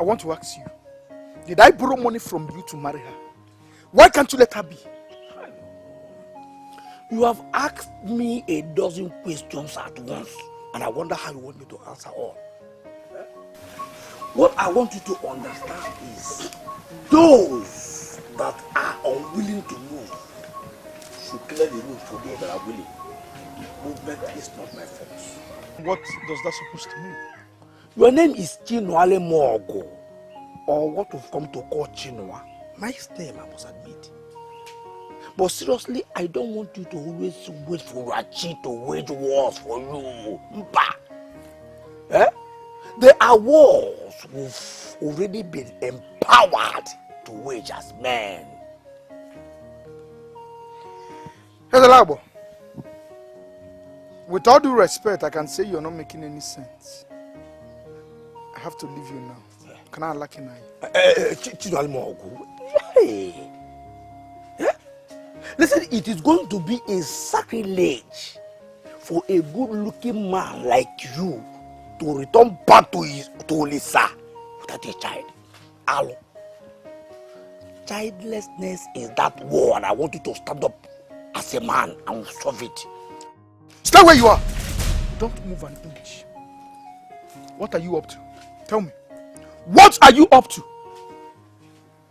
want to ask you, did I borrow money from you to marry her? Why can't you let her be? You have asked me a dozen questions at once, and I wonder how you want me to answer all. What I want you to understand is, those that are unwilling to move should clear the road for those that are willing. Movement is not my fault. What does that supposed to mean? Your name is Chinwale Mogo, or what we've come to call Chinua. Nice name, I must admit. But seriously, I don't want you to always wait for Rachi to wage wars for you. Mpa. Eh? There are wars who've already been empowered to wage as men. Labo, with all due respect, I can say you're not making any sense. I have to leave you now. Can I like you? Hey. Listen, it is going to be a sacrilege for a good-looking man like you to return back to Lisa without a child. Alo. Childlessness is that war, and I want you to stand up as a man and solve it. Stay where you are. Don't move an inch. What are you up to? Tell me. What are you up to?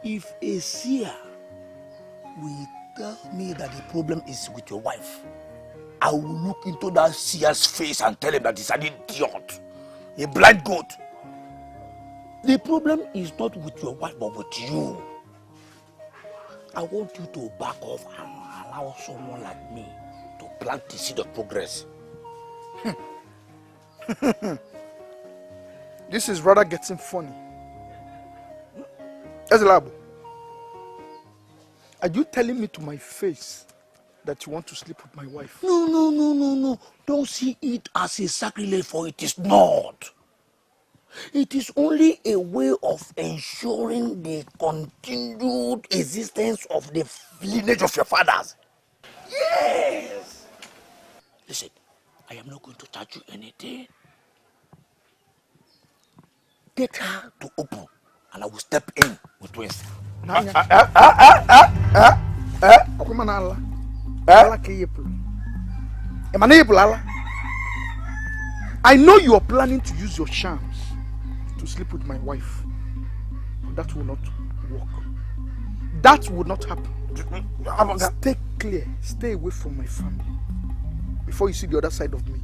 If a seer will tell me that the problem is with your wife, I will look into that seer's face and tell him that he's an idiot, a blind goat. The problem is not with your wife but with you. I want you to back off and allow someone like me to plant the seed of progress. This is rather getting funny. Ezlabo, are you telling me to my face that you want to sleep with my wife? No. Don't see it as a sacrilege, for it is not. It is only a way of ensuring the continued existence of the lineage of your fathers. Yes. Listen, I am not going to charge you anything. Get her to open, and I will step in with twins. I know you are planning to use your charms to sleep with my wife. That will not work. That will not happen. Stay clear. Stay away from my family before you see the other side of me.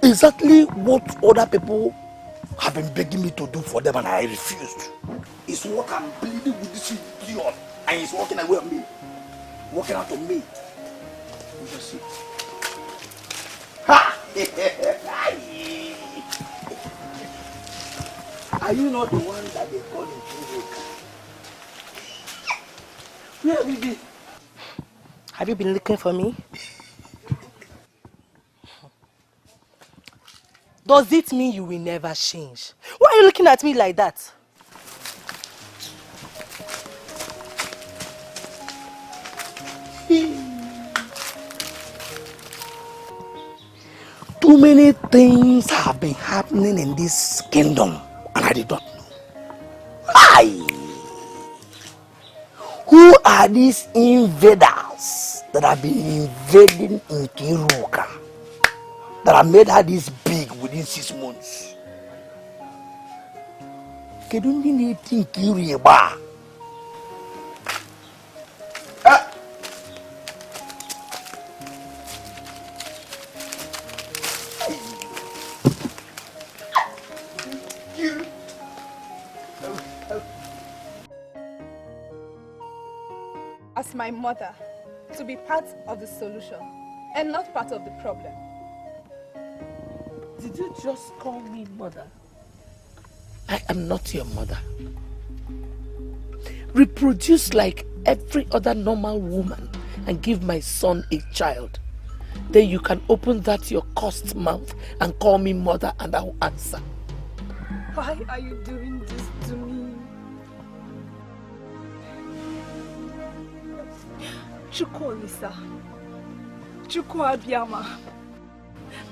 Exactly what other people have been begging me to do for them, and I refused. It's what I'm pleading with this idiot, and he's walking away on me, walking out on me. You just see. Ha! Are you not the one that they call in Where have you been? Have you been looking for me? Does it mean you will never change? Why are you looking at me like that? Too many things have been happening in this kingdom, and I did not know. Why? Who are these invaders that have been invading in Kiruka, that have made her this big within 6 months? Kedunni need Kiriba. As my mother, to be part of the solution and not part of the problem. Did you just call me mother? I am not your mother. Reproduce like every other normal woman and give my son a child. Then you can open that your cursed mouth and call me mother, and I will answer. Why are you doing this to me? Chukwuolisa, Chukwuabiama,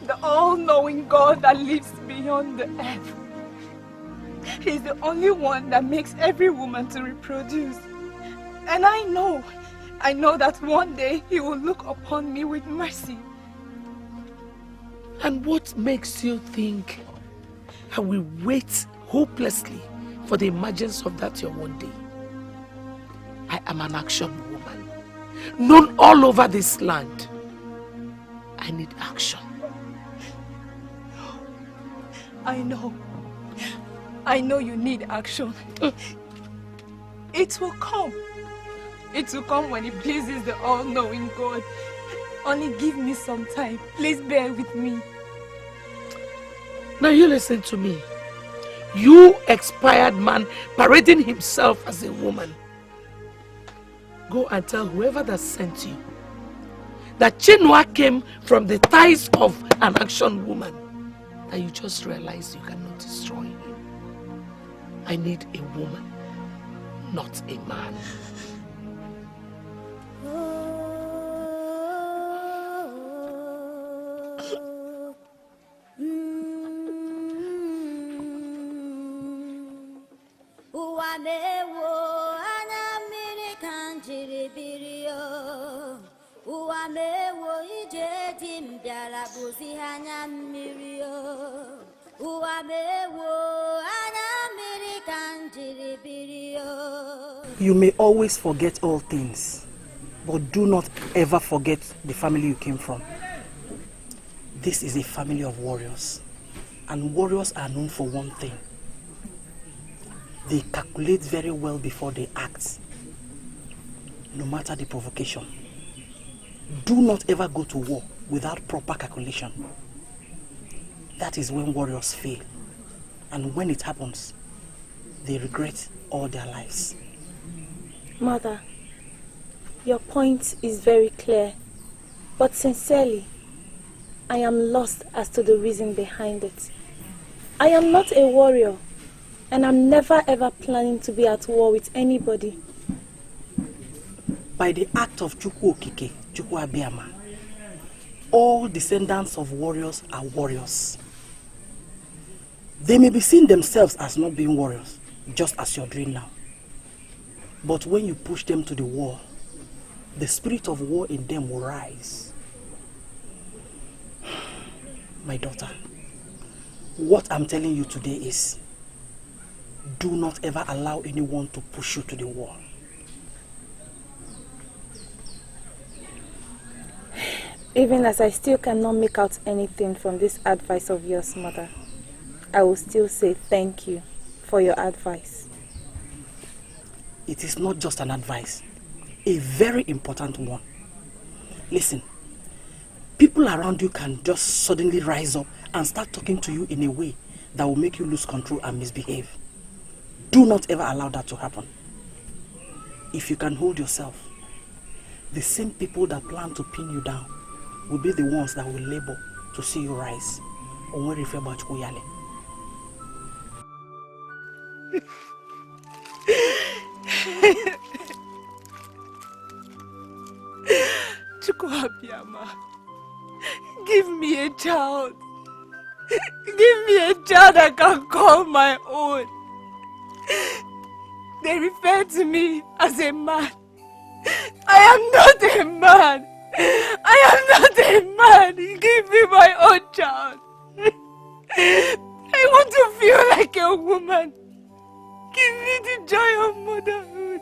the all-knowing God that lives beyond the earth. He's the only one that makes every woman to reproduce. And I know that one day he will look upon me with mercy. And what makes you think I will wait hopelessly for the emergence of that your one day? I am an action woman, known all over this land. I need action. I know you need action. It will come. It will come when it pleases the all-knowing God. Only give me some time. Please bear with me. Now you listen to me. You expired man parading himself as a woman. Go and tell whoever that sent you that Chinua came from the thighs of an action woman. That you just realized you cannot destroy him. I need a woman, not a man. You may always forget all things, but do not ever forget the family you came from. This is a family of warriors, and warriors are known for one thing. They calculate very well before they act, no matter the provocation. Do not ever go to war without proper calculation. That is when warriors fail, and when it happens, they regret all their lives. Mother, your point is very clear, but sincerely, I am lost as to the reason behind it. I am not a warrior, and I'm never ever planning to be at war with anybody. By the act of Chukwu Okike, Chukwuabiama, all descendants of warriors are warriors. They may be seeing themselves as not being warriors, just as you're doing now. But when you push them to the wall, the spirit of war in them will rise. My daughter, what I'm telling you today is, do not ever allow anyone to push you to the wall. Even as I still cannot make out anything from this advice of yours, Mother, I will still say thank you for your advice. It is not just an advice, a very important one. Listen, people around you can just suddenly rise up and start talking to you in a way that will make you lose control and misbehave. Do not ever allow that to happen. If you can hold yourself, the same people that plan to pin you down will be the ones that will labor to see you rise. Chukwuabiama, give me a child. Give me a child I can call my own. They refer to me as a man. I am not a man. I am not a man. Give me my own child. I want to feel like a woman. Give me the joy of motherhood.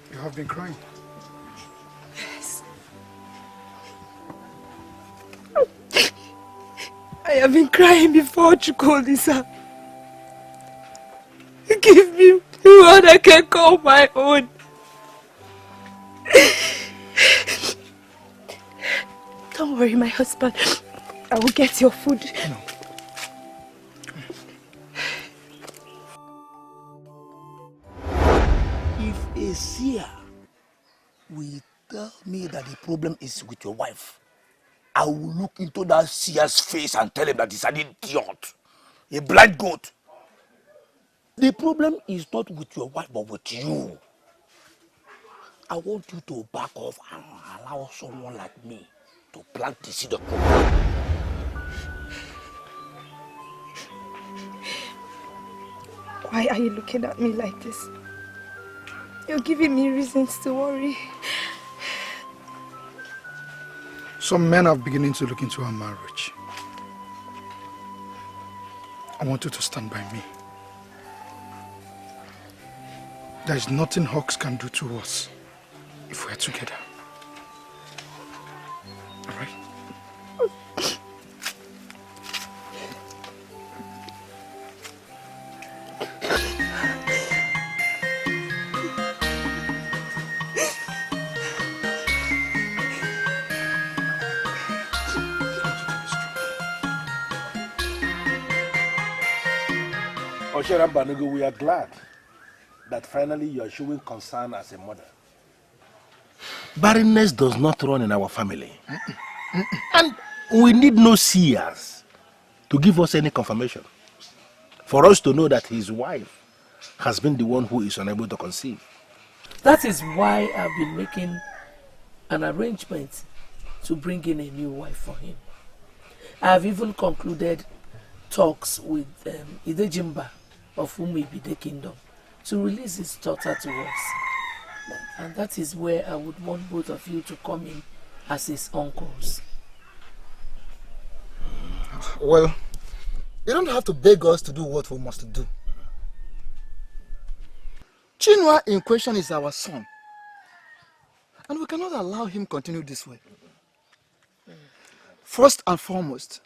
You have been crying. Yes. I have been crying before, Chukwuolisa. Give me one I can call my own. Don't worry, my husband. I will get your food. No. If a seer will tell me that the problem is with your wife, I will look into that seer's face and tell him that he's an idiot, a blind goat. The problem is not with your wife, but with you. I want you to back off and allow someone like me to plant the seed of problem. Why are you looking at me like this? You're giving me reasons to worry. Some men are beginning to look into our marriage. I want you to stand by me. There is nothing Hawks can do to us if we're together. All right? Osherambanugu, we are glad that finally you are showing concern as a mother. Barrenness does not run in our family. And we need no seers to give us any confirmation. For us to know that his wife has been the one who is unable to conceive. That is why I've been making an arrangement to bring in a new wife for him. I have even concluded talks with IJEOMA of Umibide Kingdom to release his daughter to us. And that is where I would want both of you to come in as his uncles. Well, you don't have to beg us to do what we must do. Chinua in question is our son. And we cannot allow him continue this way. First and foremost,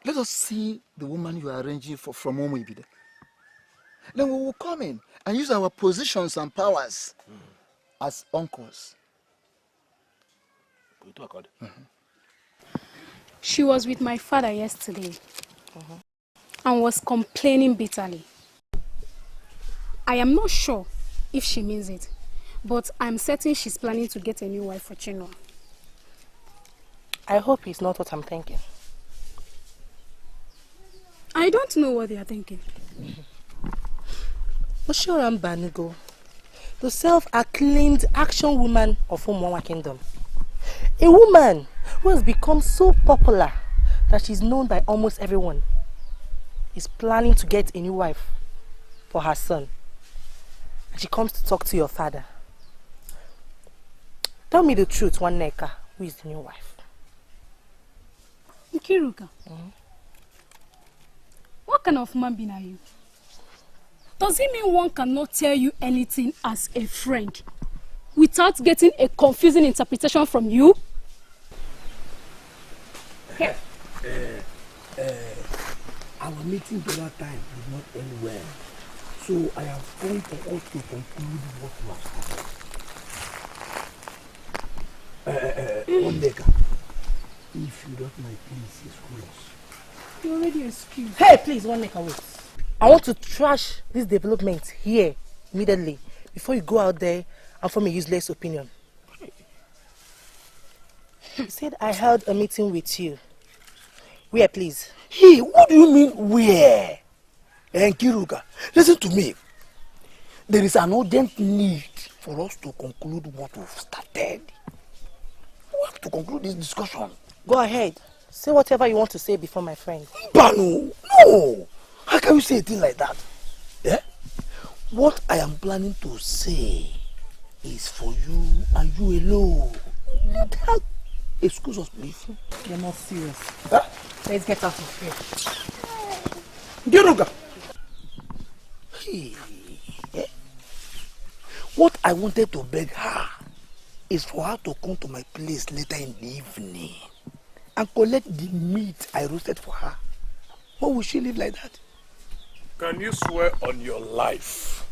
let us see the woman you are arranging for from Umibide. Then we will come in and use our positions and powers as uncles. She was with my father yesterday and was complaining bitterly. I am not sure if she means it, but I'm certain she's planning to get a new wife for Chinua. I hope it's not what I'm thinking. I don't know what they are thinking. Osherambanugu, the self-acclaimed action woman of Umuawa Kingdom. A woman who has become so popular that she's known by almost everyone, is planning to get a new wife for her son. And she comes to talk to your father. Tell me the truth, Nwaneka, who is the new wife? Nkiruka, what kind of man being are you? Does it mean one cannot tell you anything as a friend without getting a confusing interpretation from you? Our meeting the other time did not end well. So I have come for us to conclude what we have started. Omega, if you don't mind, please excuse us. You already excused. Hey, please, Nwaneka, wait. I want to trash this development here immediately before you go out there and form a useless opinion. You said I held a meeting with you. Where, please? Hey, what do you mean where? Nkiruka, listen to me. There is an urgent need for us to conclude what we've started. We have to conclude this discussion. Go ahead. Say whatever you want to say before my friend. Banu, no! How can you say a thing like that? Yeah? What I am planning to say is for you and you alone. Excuse us, please. You're not serious. Huh? Let's get out of here. Nkiruka! Hey, eh? What I wanted to beg her is for her to come to my place later in the evening and collect the meat I roasted for her. Why would she live like that? Can you swear on your life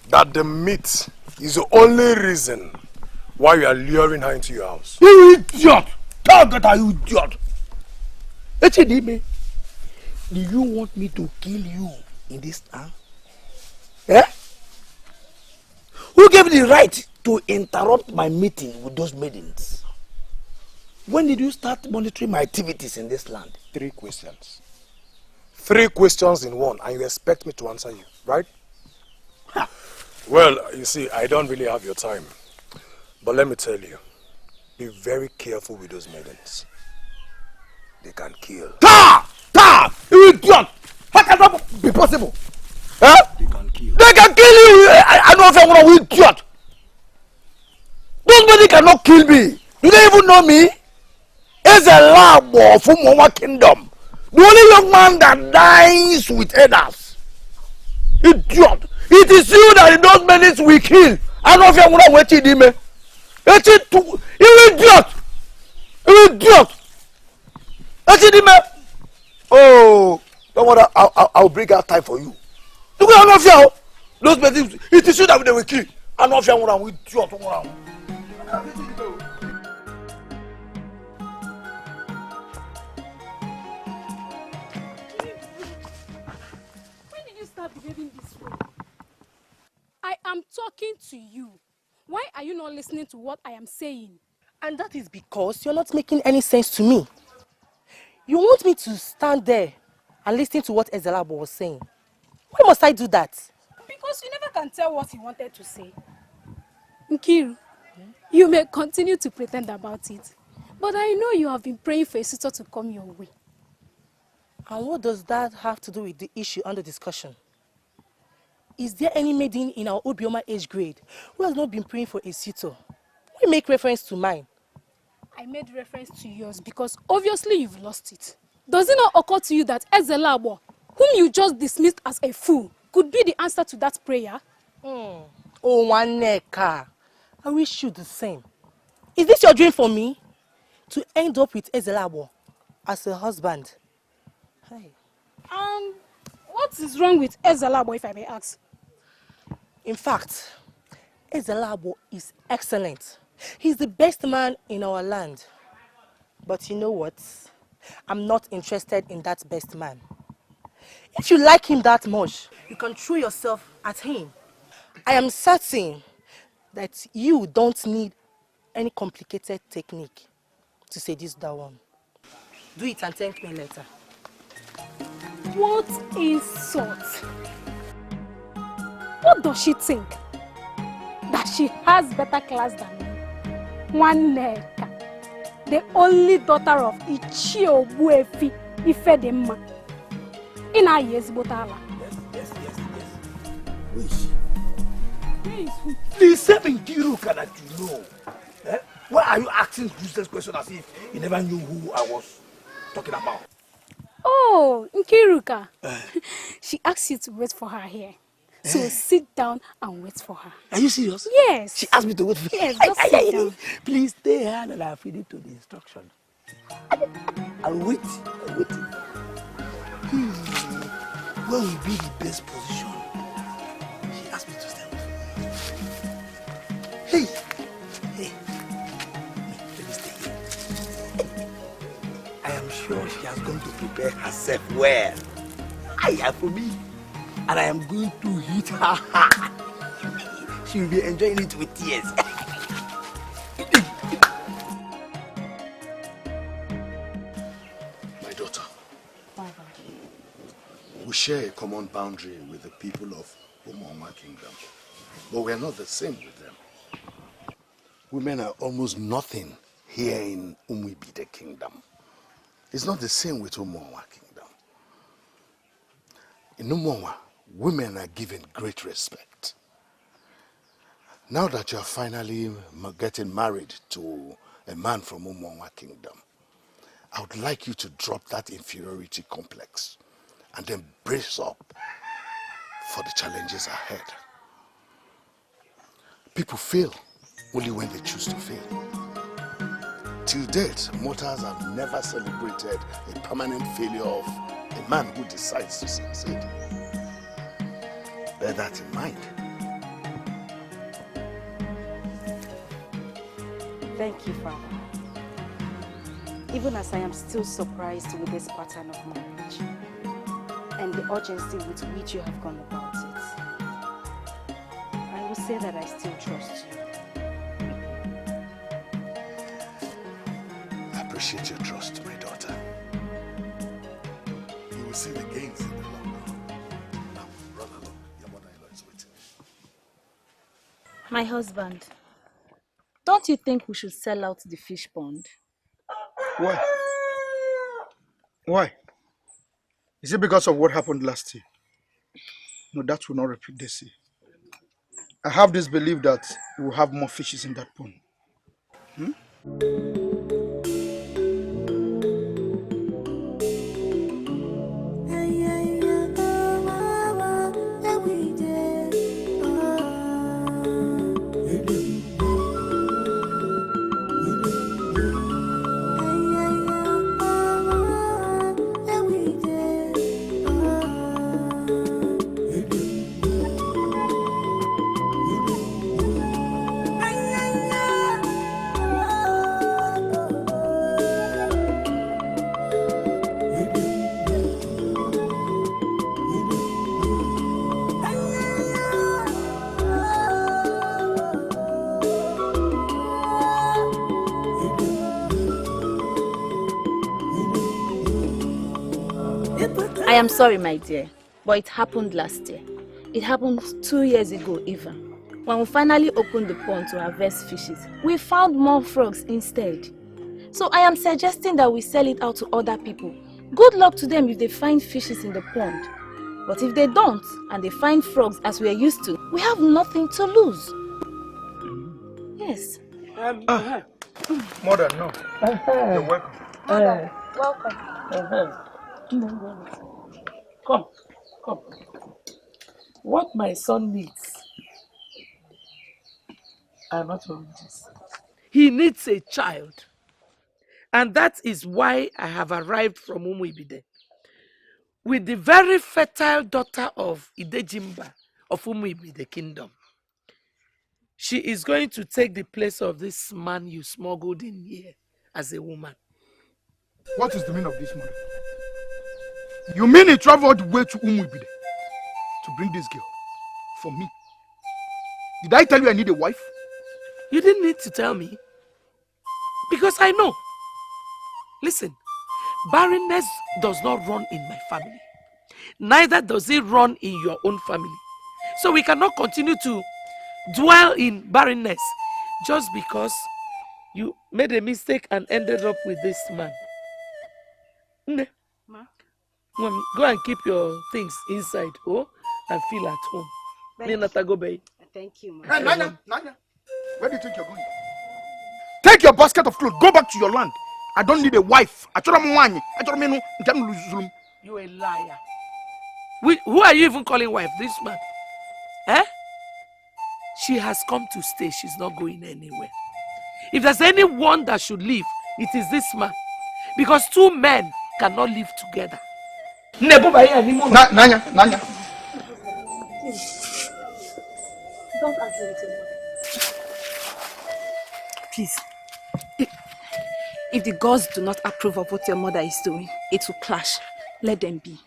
that the meat is the only reason why you are luring her into your house? You idiot! Ogata, you idiot! Echidime, do you want me to kill you in this town? Eh? Who gave you the right to interrupt my meeting with those maidens? When did you start monitoring my activities in this land? 3 questions. 3 questions in one, and you expect me to answer you, right? Ha. Well, you see, I don't really have your time. But let me tell you, be very careful with those maidens. They can kill. Ta! You idiot! How can that be possible? Huh? They can kill. They can kill you! I know if I'm an idiot! Those men cannot kill me! Do they even know me? It's a lamb of Umowa kingdom. The only young man that dies with others. Idiot! It is you that in those minutes we kill. I know if I'm going to wait in him. You idiot! You idiot! Oh, don't worry, I'll bring out time for you. Look at Anofia. Those men, it is you that they will kill. Anofia will idiot. When did you start behaving this way? I am talking to you. Why are you not listening to what I am saying? And that is because you're not making any sense to me. You want me to stand there and listen to what Ezelabo was saying. Why must I do that? Because you never can tell what he wanted to say. Nkiru, you may continue to pretend about it, but I know you have been praying for a suitor to come your way. And what does that have to do with the issue under discussion? Is there any maiden in our IJEOMA age grade who has not been praying for a suitor? Why make reference to mine? I made reference to yours because obviously you've lost it. Does it not occur to you that Ezelabo, whom you just dismissed as a fool, could be the answer to that prayer? Oh, Waneka, I wish you the same. Is this your dream for me? To end up with Ezelabo as a husband? Hi. What is wrong with Ezelabo, if I may ask? In fact, Ezelabo is excellent. He's the best man in our land. But you know what? I'm not interested in that best man. If you like him that much, you can throw yourself at him. I am certain that you don't need any complicated technique to seduce that one. Do it and thank me later. What insult! What does she think? That she has better class than me? Nwaneka, the only daughter of Ichiobuefi Ifedemma. In our years, Botala. Yes. Who is she? The same Nkiru that you know. Eh? Why are you asking useless questions as if you never knew who I was talking about? Oh, Nkiruka. She asked you to wait for her here. So sit down and wait for her. Are you serious? Yes. She asked me to wait for Yes, just sit down. Please stay here and I'll feed it to the instruction. I'll wait. Where will be the best position? She asked me to stand with her. Hey. Let me stay here. I am sure she has gone to prepare herself well. For me. And I am going to hit her hard. She will be enjoying it with tears. My daughter, we share a common boundary with the people of IJEOMA Kingdom, but we are not the same with them. Women are almost nothing here in Umwibide Kingdom. It's not the same with IJEOMA Kingdom. In IJEOMA, women are given great respect. Now that you are finally getting married to a man from IJEOMA Kingdom, I would like you to drop that inferiority complex and then brace up for the challenges ahead. People fail only when they choose to fail. Till date, mortals have never celebrated a permanent failure of a man who decides to succeed. Bear that in mind. Thank you, Father. even as I am still surprised with this pattern of marriage and the urgency with which you have gone about it, I will say that I still trust you. I appreciate your trust, my daughter. You will see the gains in the long run. Now, run along. Your mother-in-law is waiting. My husband, don't you think we should sell out the fish pond? Why? Why? Is it because of what happened last year? No, that will not repeat this year. I have this belief that we will have more fishes in that pond. Hmm? I am sorry, my dear, but it happened last year. It happened 2 years ago even. When we finally opened the pond to harvest fishes, we found more frogs instead. So I am suggesting that we sell it out to other people. Good luck to them if they find fishes in the pond. But if they don't, and they find frogs as we are used to, we have nothing to lose. Yes. Mother, no. You're welcome. Mother, welcome. Come, come. What my son needs are not oranges. He needs a child. And that is why I have arrived from Umuibide with the very fertile daughter of Idejimba of Umuibide Kingdom. She is going to take the place of this man you smuggled in here as a woman. What is the meaning of this, mother? You mean he traveled all the way to Umuibide to bring this girl for me? Did I tell you I need a wife? You didn't need to tell me. Because I know. Listen, barrenness does not run in my family. Neither does it run in your own family. So we cannot continue to dwell in barrenness just because you made a mistake and ended up with this man. Nne, Ma? go and keep your things inside, and feel at home. Thank you, ma. Hey, Nanya, where do you think you're going? Take your basket of clothes, go back to your land. I don't need a wife. You a liar. Who are you even calling wife? This man? Eh? She has come to stay. She's not going anywhere. If there's anyone that should leave, it is this man. Because two men cannot live together. Nanya. Don't argue with your mother. Please. If the gods do not approve of what your mother is doing, it will clash. Let them be.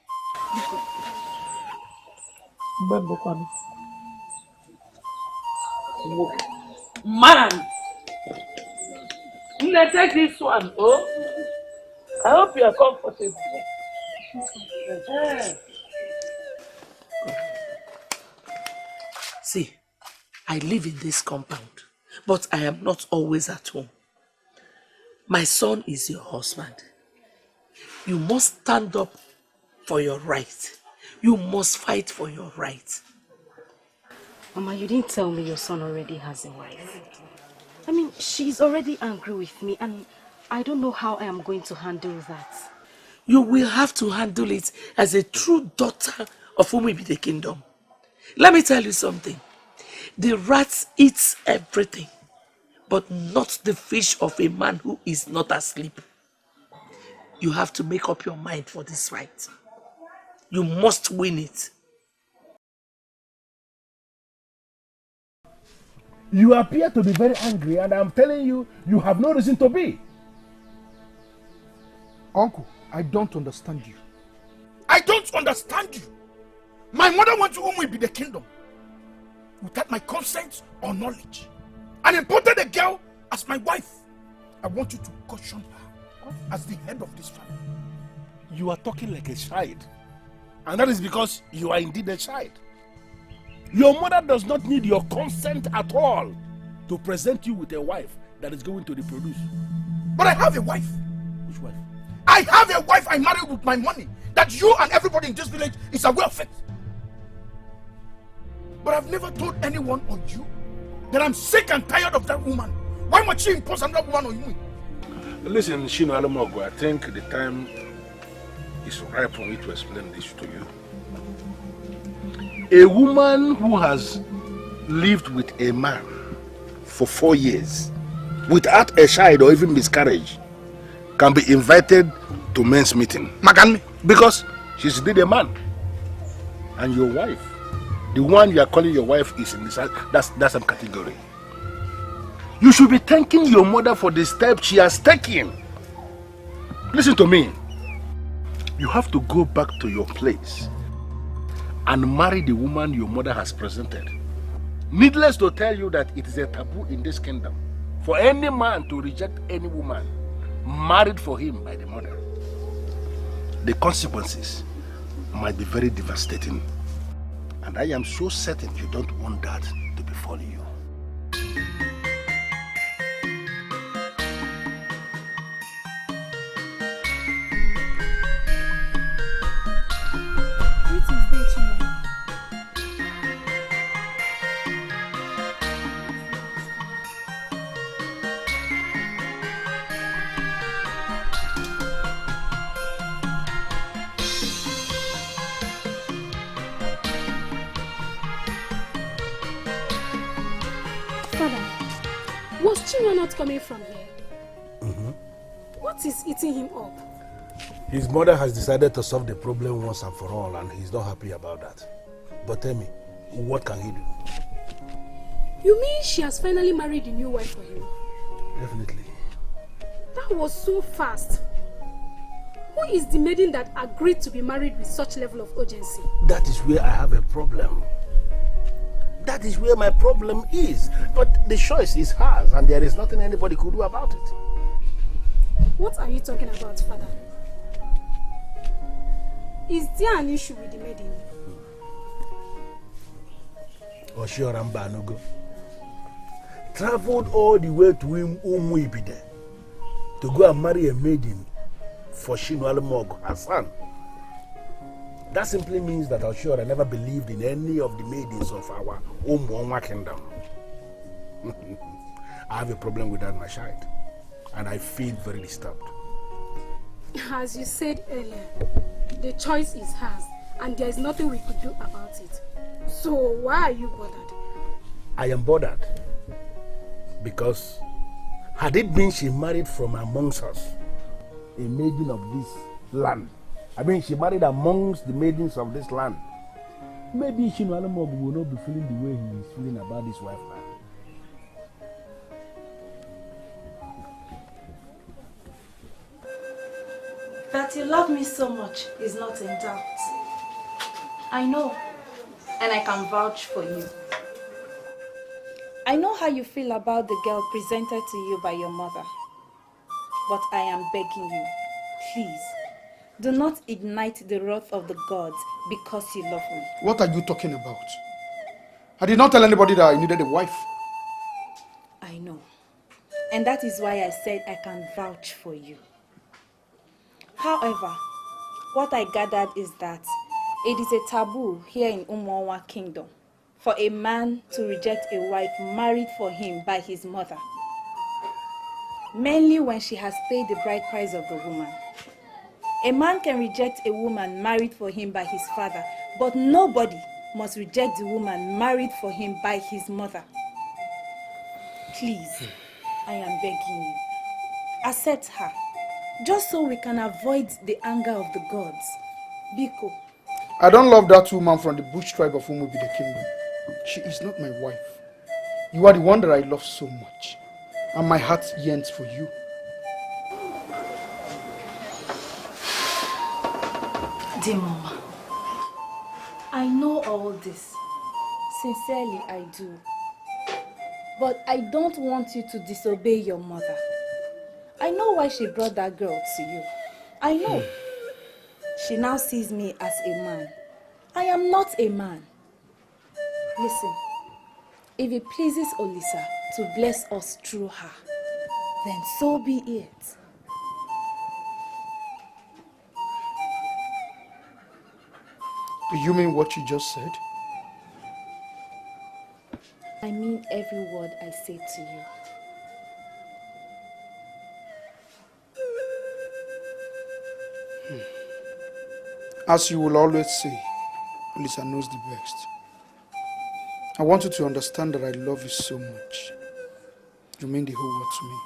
Man! Let's take this one, I hope you are comfortable. See, I live in this compound, but I am not always at home. My son is your husband. You must stand up for your right. You must fight for your right. Mama, you didn't tell me your son already has a wife. I mean, she's already angry with me and I don't know how I am going to handle that. You will have to handle it as a true daughter of Umuibide Kingdom. Let me tell you something. The rat eats everything, but not the fish of a man who is not asleep. You have to make up your mind for this fight. You must win it. You appear to be very angry, and I'm telling you, you have no reason to be. Uncle, I don't understand you. I don't understand you. My mother went to whom will be the kingdom without my consent or knowledge and imported a girl as my wife. I want you to caution her as the head of this family. You are talking like a child. And that is because you are indeed a child. Your mother does not need your consent at all to present you with a wife that is going to reproduce. But I have a wife. Which wife? I have a wife I married with my money that you and everybody in this village is aware of it. But I've never told anyone or you that I'm sick and tired of that woman. Why must she impose another woman on you? Listen, Shino Alamogo, I think the time is ripe for me to explain this to you. A woman who has lived with a man for 4 years without a child or even miscarriage can be invited to men's meeting. Magami. Because she's still a man. And your wife, the one you are calling your wife, is in this, that's some category. You should be thanking your mother for the step she has taken. Listen to me. You have to go back to your place and marry the woman your mother has presented. Needless to tell you that it is a taboo in this kingdom for any man to reject any woman married for him by the mother. The consequences might be very devastating. And I am so certain you don't want that to befall you. Not coming from here. What is eating him up? His mother has decided to solve the problem once and for all, and he's not happy about that. But tell me, what can he do? You mean she has finally married a new wife for him? Definitely. That was so fast. Who is the maiden that agreed to be married with such level of urgency? That is where I have a problem. That is where my problem is. But the choice is hers, and there is nothing anybody could do about it. What are you talking about, Father? Is there an issue with the maiden? Oshioramba Anugo traveled all the way to Umuibide to go and marry a maiden for Shino Alamogo, her son. That simply means that Oshiora never believed in any of the maidens of our Umuonwa kingdom. I have a problem with that, my child, and I feel very disturbed. As you said earlier, the choice is hers, and there is nothing we could do about it. So why are you bothered? I am bothered because had it been she married from amongst us, a maiden of this land, I mean, she married amongst the maidens of this land, maybe Shino Alamogo will not be feeling the way he is feeling about his wife now. That you love me so much is not in doubt. I know, and I can vouch for you. I know how you feel about the girl presented to you by your mother. But I am begging you, please, do not ignite the wrath of the gods because you love me. What are you talking about? I did not tell anybody that I needed a wife. I know. And that is why I said I can vouch for you. However, what I gathered is that it is a taboo here in Umuonwa kingdom for a man to reject a wife married for him by his mother. Mainly when she has paid the bride price of the woman. A man can reject a woman married for him by his father, but nobody must reject the woman married for him by his mother. Please, I am begging you, accept her, just so we can avoid the anger of the gods. Biko. I don't love that woman from the bush tribe of whom will be the kingdom. She is not my wife. You are the one that I love so much, and my heart yearns for you. Mama. I know all this. Sincerely, I do. But I don't want you to disobey your mother. I know why she brought that girl to you. I know. She now sees me as a man. I am not a man. Listen, if it pleases Olisa to bless us through her, then so be it. Do you mean what you just said? I mean every word I say to you. As you will always say, Olisa knows the best. I want you to understand that I love you so much. You mean the whole world to me.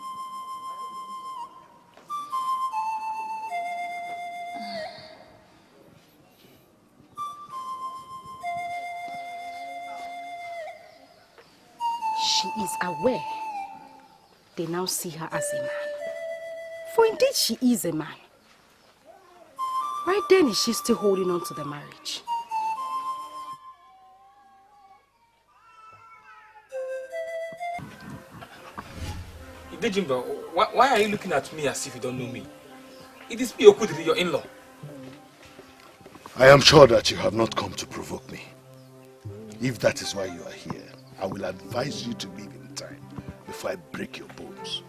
She is aware they now see her as a man. For indeed she is a man. Why then is she still holding on to the marriage? Idejimba, why are you looking at me as if you don't know me? It is me, Okudiri, your in-law. I am sure that you have not come to provoke me. If that is why you are here, I will advise you to leave in time before I break your bones.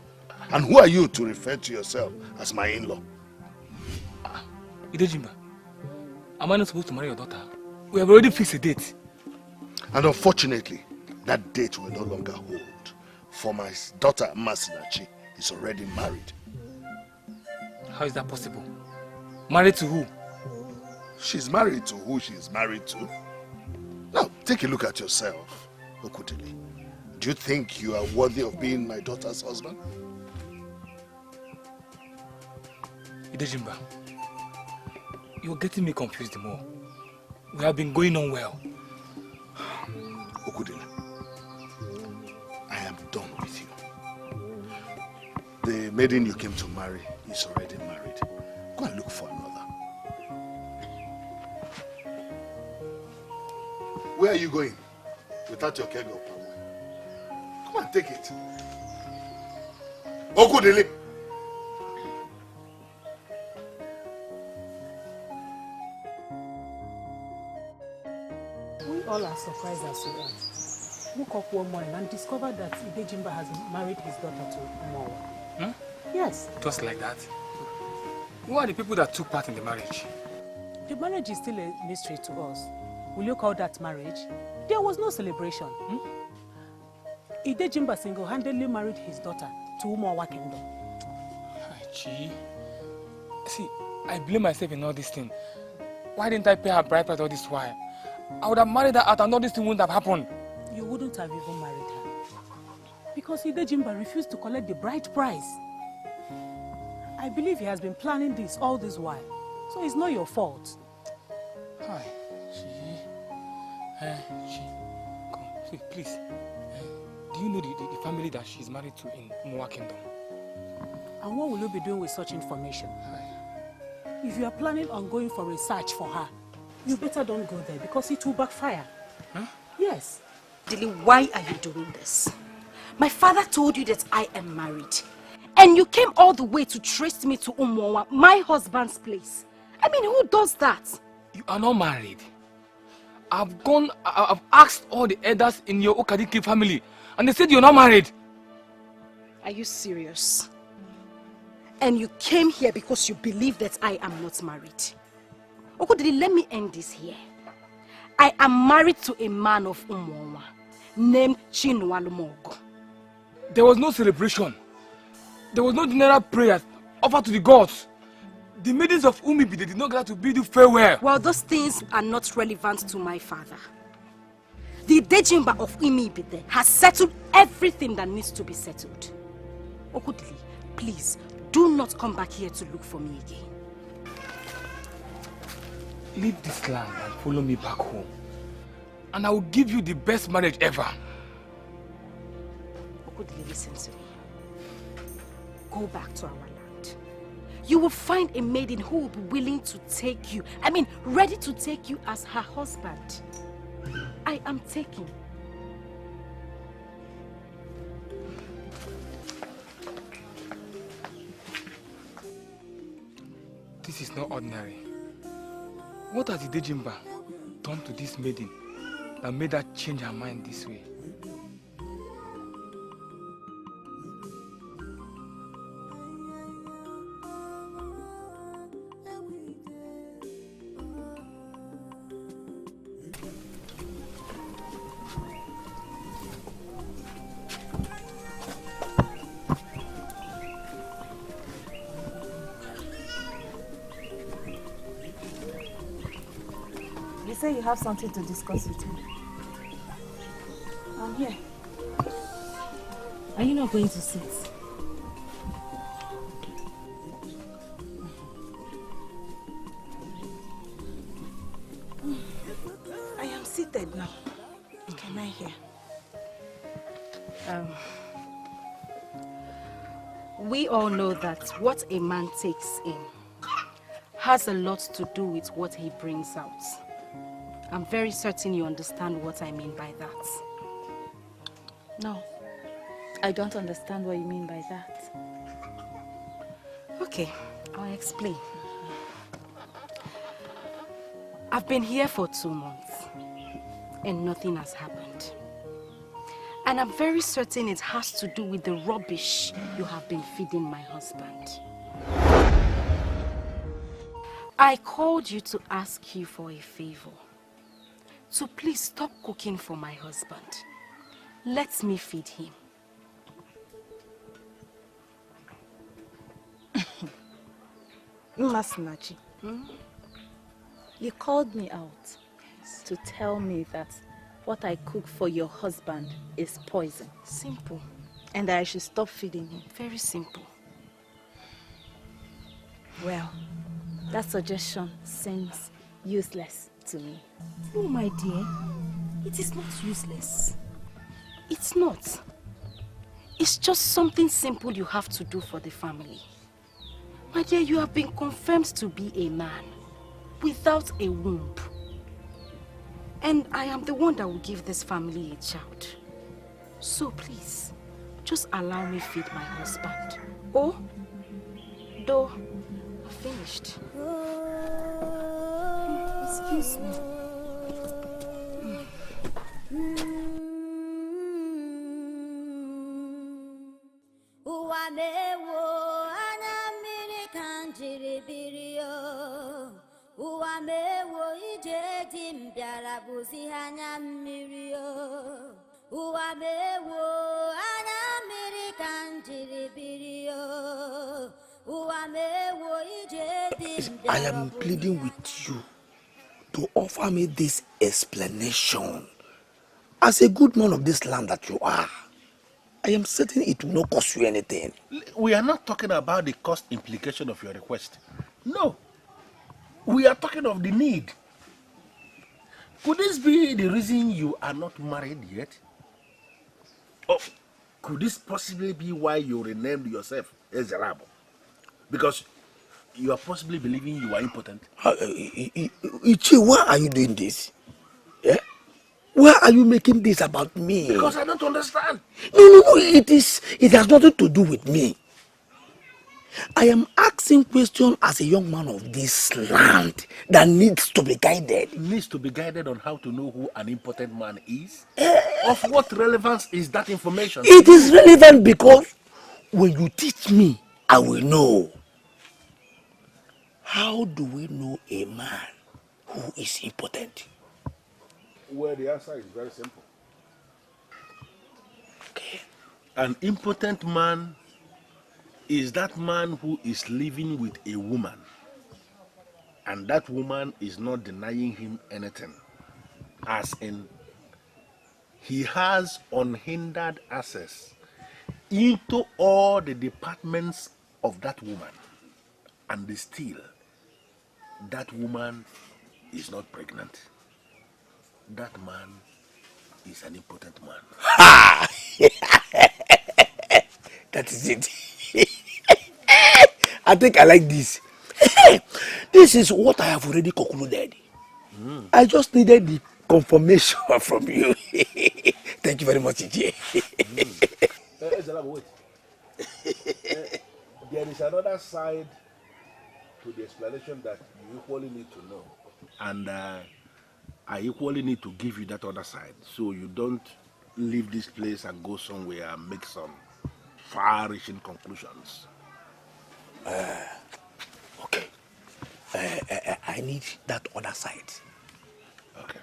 And who are you to refer to yourself as my in-law? Idejimba, am I not supposed to marry your daughter? We have already fixed a date. And unfortunately, that date will no longer hold. For my daughter, Masinachi, is already married. How is that possible? Married to who? She's married to who she is married to. Now, take a look at yourself, Okudili. Do you think you are worthy of being my daughter's husband? Idejimba, you're getting me confused more. We have been going on well. Okudili, I am done with you. The maiden you came to marry is already married. Go and look for another. Where are you going without your keg of palm oil? Come and take it. Okudili! We all are surprised as we are. Woke up one morning and discovered that Idejimba has married his daughter to Umowa. Hmm? Yes. Just like that? Who are the people that took part in the marriage? The marriage is still a mystery to us. Will you call that marriage? There was no celebration. Idejimba single-handedly married his daughter to Umowa Kingdom. Gee. See, I blame myself in all this thing. Why didn't I pay her bride price all this while? I would have married her out and all this thing wouldn't have happened. You wouldn't have even married her. Because Idejimba refused to collect the bride price. I believe he has been planning this all this while. So it's not your fault. Hi. Come, see, please. Do you know the family that she's married to in Umowa Kingdom? And what will you be doing with such information? If you are planning on going for research for her, you better don't go there because it will backfire. Huh? Yes. Dilly, why are you doing this? My father told you that I am married. And you came all the way to trace me to Umowa, my husband's place. I mean, who does that? You are not married. I've asked all the elders in your Okadiki family and they said you're not married. Are you serious? And you came here because you believe that I am not married. Okodili, let me end this here. I am married to a man of Umowa named Chinwalumogo. There was no celebration. There was no general prayer offered to the gods. The maidens of Umibi, they did not gather to bid you farewell. Well, those things are not relevant to my father. The Idejimba of Umibi has settled everything that needs to be settled. Okodili, please, do not come back here to look for me again. Leave this land and follow me back home. And I will give you the best marriage ever. Okodili, listen to me. Go back to our land. you will find a maiden who will be willing to take you. I mean, ready to take you as her husband. I am taking. This is not ordinary. What has the Dejimba done to this maiden that made her change her mind this way? You say you have something to discuss with me. I'm here. Are you not going to sit? I am seated now. Can I hear? We all know that what a man takes in has a lot to do with what he brings out. I'm very certain you understand what I mean by that. No, I don't understand what you mean by that. Okay, I'll explain. I've been here for 2 months and nothing has happened. And I'm very certain it has to do with the rubbish you have been feeding my husband. I called you to ask you for a favor. So please stop cooking for my husband. Let me feed him. Masinachi, you called me out to tell me that what I cook for your husband is poison. Simple. And that I should stop feeding him. Very simple. Well, that suggestion seems useless to me. No, my dear. It is not useless. It's not. It's just something simple you have to do for the family. My dear, you have been confirmed to be a man without a womb. And I am the one that will give this family a child. So please, just allow me feed my husband. Oh, though, I've finished. Excuse me. I am pleading with you to offer me this explanation. As a good man of this land that you are, I am certain it will not cost you anything. We are not talking about the cost implication of your request. No. We are talking of the need. Could this be the reason you are not married yet? Or could this possibly be why you renamed yourself Ezerabo? Because you are possibly believing you are impotent. Ichi, why are you doing this? Yeah? Why are you making this about me? Because I don't understand. No, it has nothing to do with me. I am asking questions as a young man of this land that needs to be guided. Needs to be guided on how to know who an impotent man is? Of what relevance is that information? It is relevant because when you teach me, I will know. How do we know a man who is impotent? Well, the answer is very simple. Okay. An impotent man is that man who is living with a woman, and that woman is not denying him anything, as in he has unhindered access into all the departments of that woman, and still that woman is not pregnant. That man is an impotent man. That is it. I think I like this. This is what I have already concluded. I just needed the confirmation from you. Thank you very much, Ije. Wait. There is another side to the explanation that you equally need to know. And I equally need to give you that other side so you don't leave this place and go somewhere and make some far-reaching conclusions. Okay. I need that other side. Okay.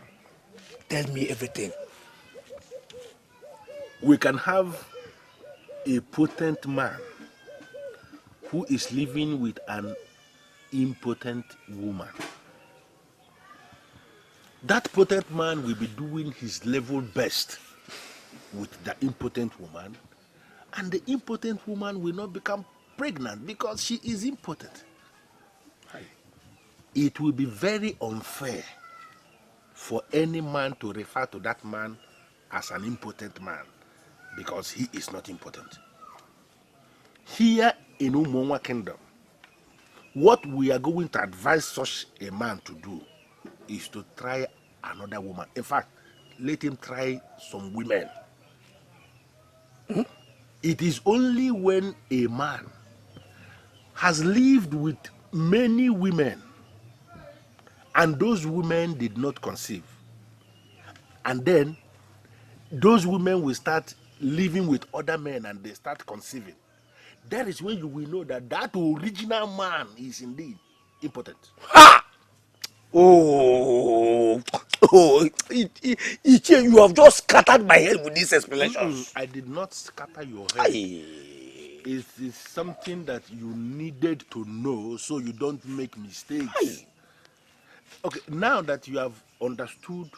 Tell me everything. We can have a potent man who is living with an impotent woman. That potent man will be doing his level best with the impotent woman, and the impotent woman will not become pregnant because she is impotent. It will be very unfair for any man to refer to that man as an impotent man because he is not impotent. Here in Umonwa Kingdom, what we are going to advise such a man to do is to try another woman. In fact, let him try some women. It is only when a man has lived with many women and those women did not conceive, and then those women will start living with other men and they start conceiving, that is when you will know that that original man is indeed impotent. Ha! Oh, you have just scattered my head with these explanations. I did not scatter your head. It is something that you needed to know so you don't make mistakes. Okay, now that you have understood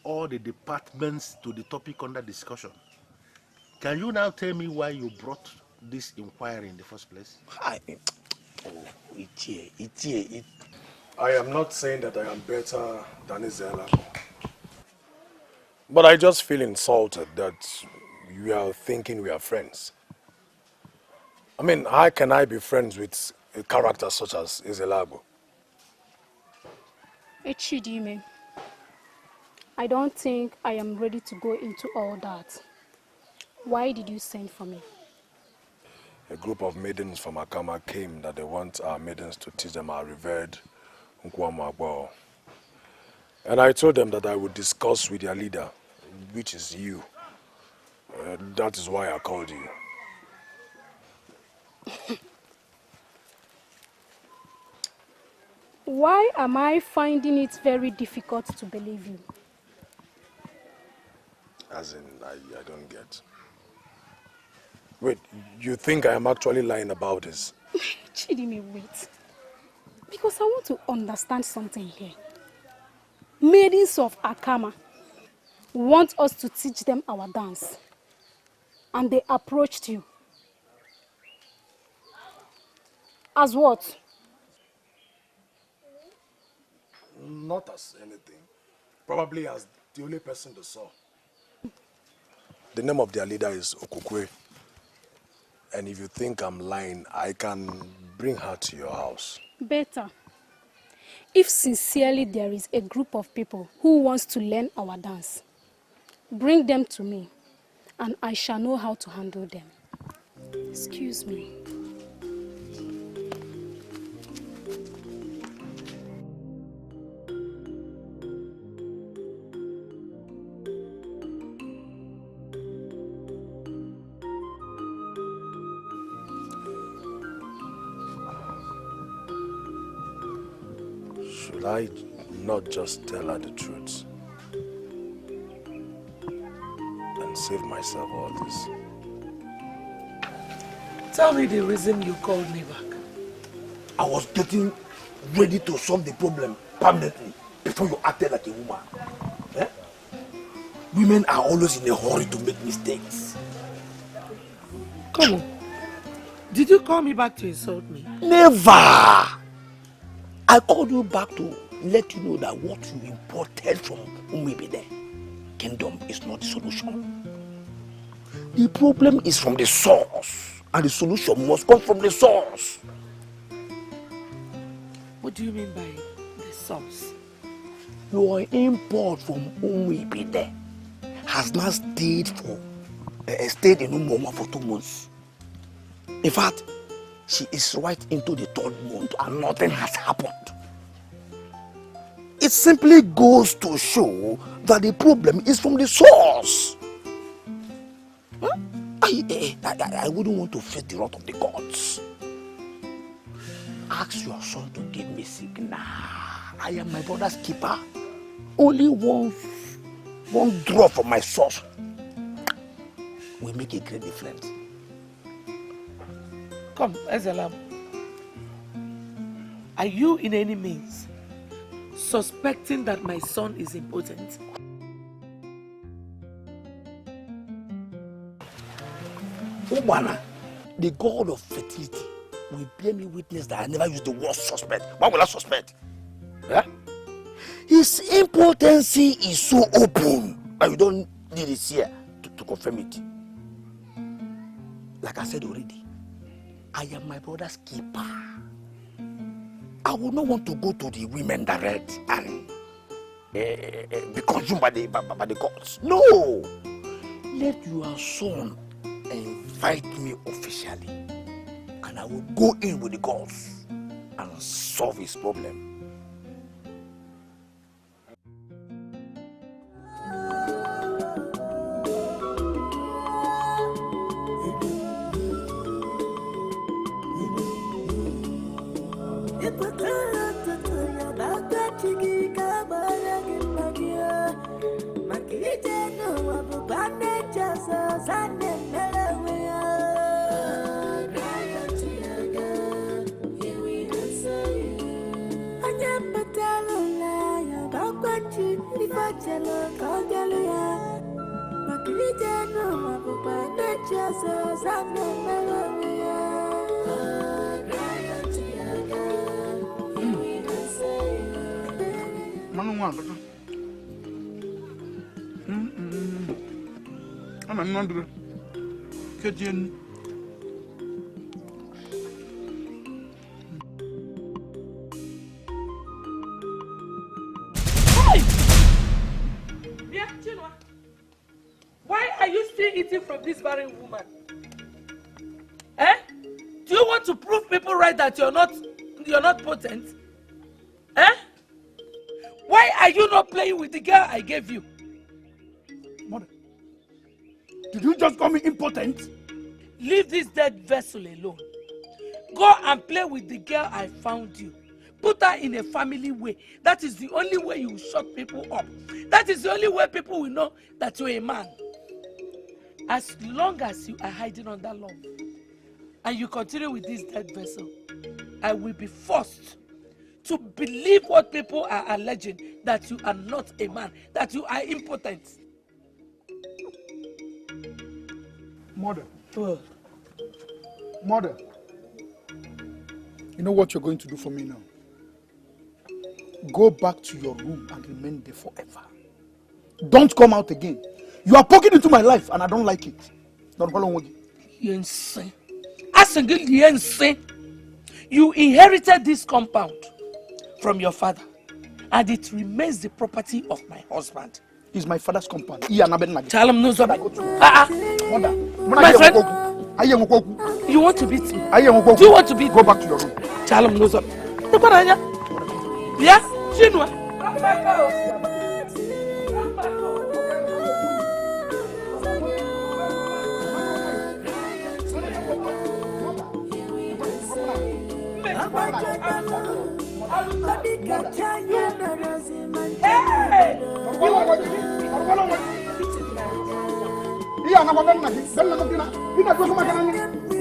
all the departments to the topic under discussion, can you now tell me why you brought this inquiry in the first place? I am not saying that I am better than Izela, but I just feel insulted that you are thinking we are friends. I mean, how can I be friends with a character such as Izelago? Echidime, I don't think I am ready to go into all that. Why did you send for me? A group of maidens from Akama came that they want our maidens to teach them our revered Nkwama. And I told them that I would discuss with their leader, which is you. That is why I called you. Why am I finding it very difficult to believe you? As in, I don't get. Wait, you think I am actually lying about this? Chidime, wait. Because I want to understand something here. Maidens of Akama want us to teach them our dance. And they approached you. As what? Not as anything. Probably as the only person they saw. The name of their leader is Okokwe. And if you think I'm lying, I can bring her to your house. Better. If sincerely there is a group of people who wants to learn our dance, bring them to me, and I shall know how to handle them. Excuse me. Should I not just tell her the truth and save myself all this? Tell me the reason you called me back. I was getting ready to solve the problem permanently before you acted like a woman. Eh? Women are always in a hurry to make mistakes. Come on. Did you call me back to insult me? Never! I called you back to let you know that what you imported from Umibide Kingdom is not the solution. The problem is from the source, and the solution must come from the source. do you mean by the source? Your import from Umuibide has now stayed in Umoma for 2 months. In fact, she is right into the 3rd month and nothing has happened. It simply goes to show that the problem is from the source. Huh? I wouldn't want to face the wrath of the gods. Ask your son to give me signal. I am my brother's keeper. Only one drop from my source will make a great difference. Come, Ezelam. Are you in any means suspecting that my son is impotent? Ubana, the god of fertility, will bear me witness that I never used the word suspect. Why will I suspect? Yeah? His impotency is so open that you don't need it here to confirm it. Like I said already, I am my brother's keeper. I would not want to go to the women direct and be consumed by the gods. No! Let your son invite me officially, and I will go in with the gods and solve his problem. Why are you still eating from this barren woman? Eh? Do you want to prove people right that you're not potent? Eh? Why are you not playing with the girl I gave you? Mother, did you just call me impotent? Leave this dead vessel alone. Go and play with the girl I found you. Put her in a family way. That is the only way you will shut people up. That is the only way people will know that you're a man. As long as you are hiding under love and you continue with this dead vessel, I will be forced to believe what people are alleging, that you are not a man, that you are impotent. Mother. Mother. You know what you're going to do for me now? Go back to your room and remain there forever. Don't come out again. You are poking into my life and I don't like it. Not how long. You're insane. You're insane. You inherited this compound from your father, and it remains the property of my husband. It's my father's compound. Tell him no, Mother. My friend, you want to beat me? Do you want to beat me? Go back to your room. Tell him no, sir. Yeah? Chinua.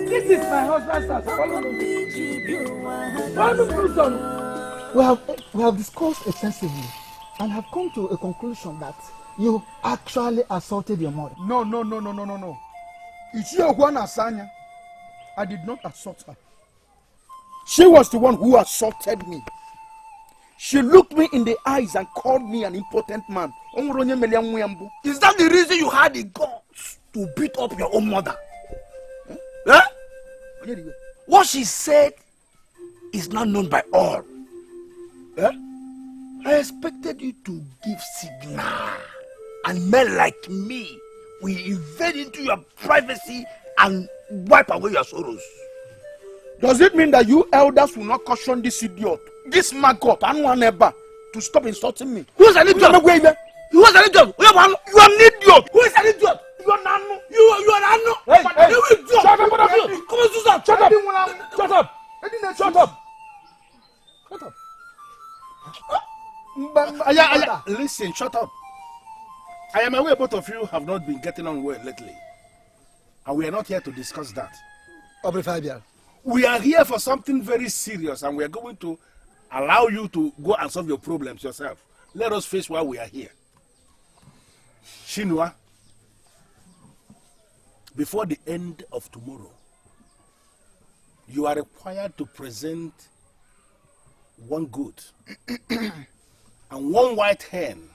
This is my husband's house. We have discussed extensively and have come to a conclusion that you actually assaulted your mother. No. It's your one Asanya. I did not assault her. She was the one who assaulted me. She looked me in the eyes and called me an impotent man. Is that the reason you had the guts to beat up your own mother? Huh? What she said is not known by all. Eh? I expected you to give signal. And men like me will invade into your privacy and wipe away your sorrows. Does it mean that you elders will not caution this idiot, this maggot, and one ever to stop insulting me? Who is an idiot? Who is an idiot? You are an idiot. Who is an idiot? You are Nanu. You are Nanu. Hey, you idiot. Shut up, Come on, Susan. Shut up. Shut up. Shut up. Listen, shut up. I am aware both of you have not been getting on well lately. And we are not here to discuss that. We are here for something very serious, and we are going to allow you to go and solve your problems yourself. Let us face why we are here. Chinua, before the end of tomorrow, you are required to present one goat and one white hen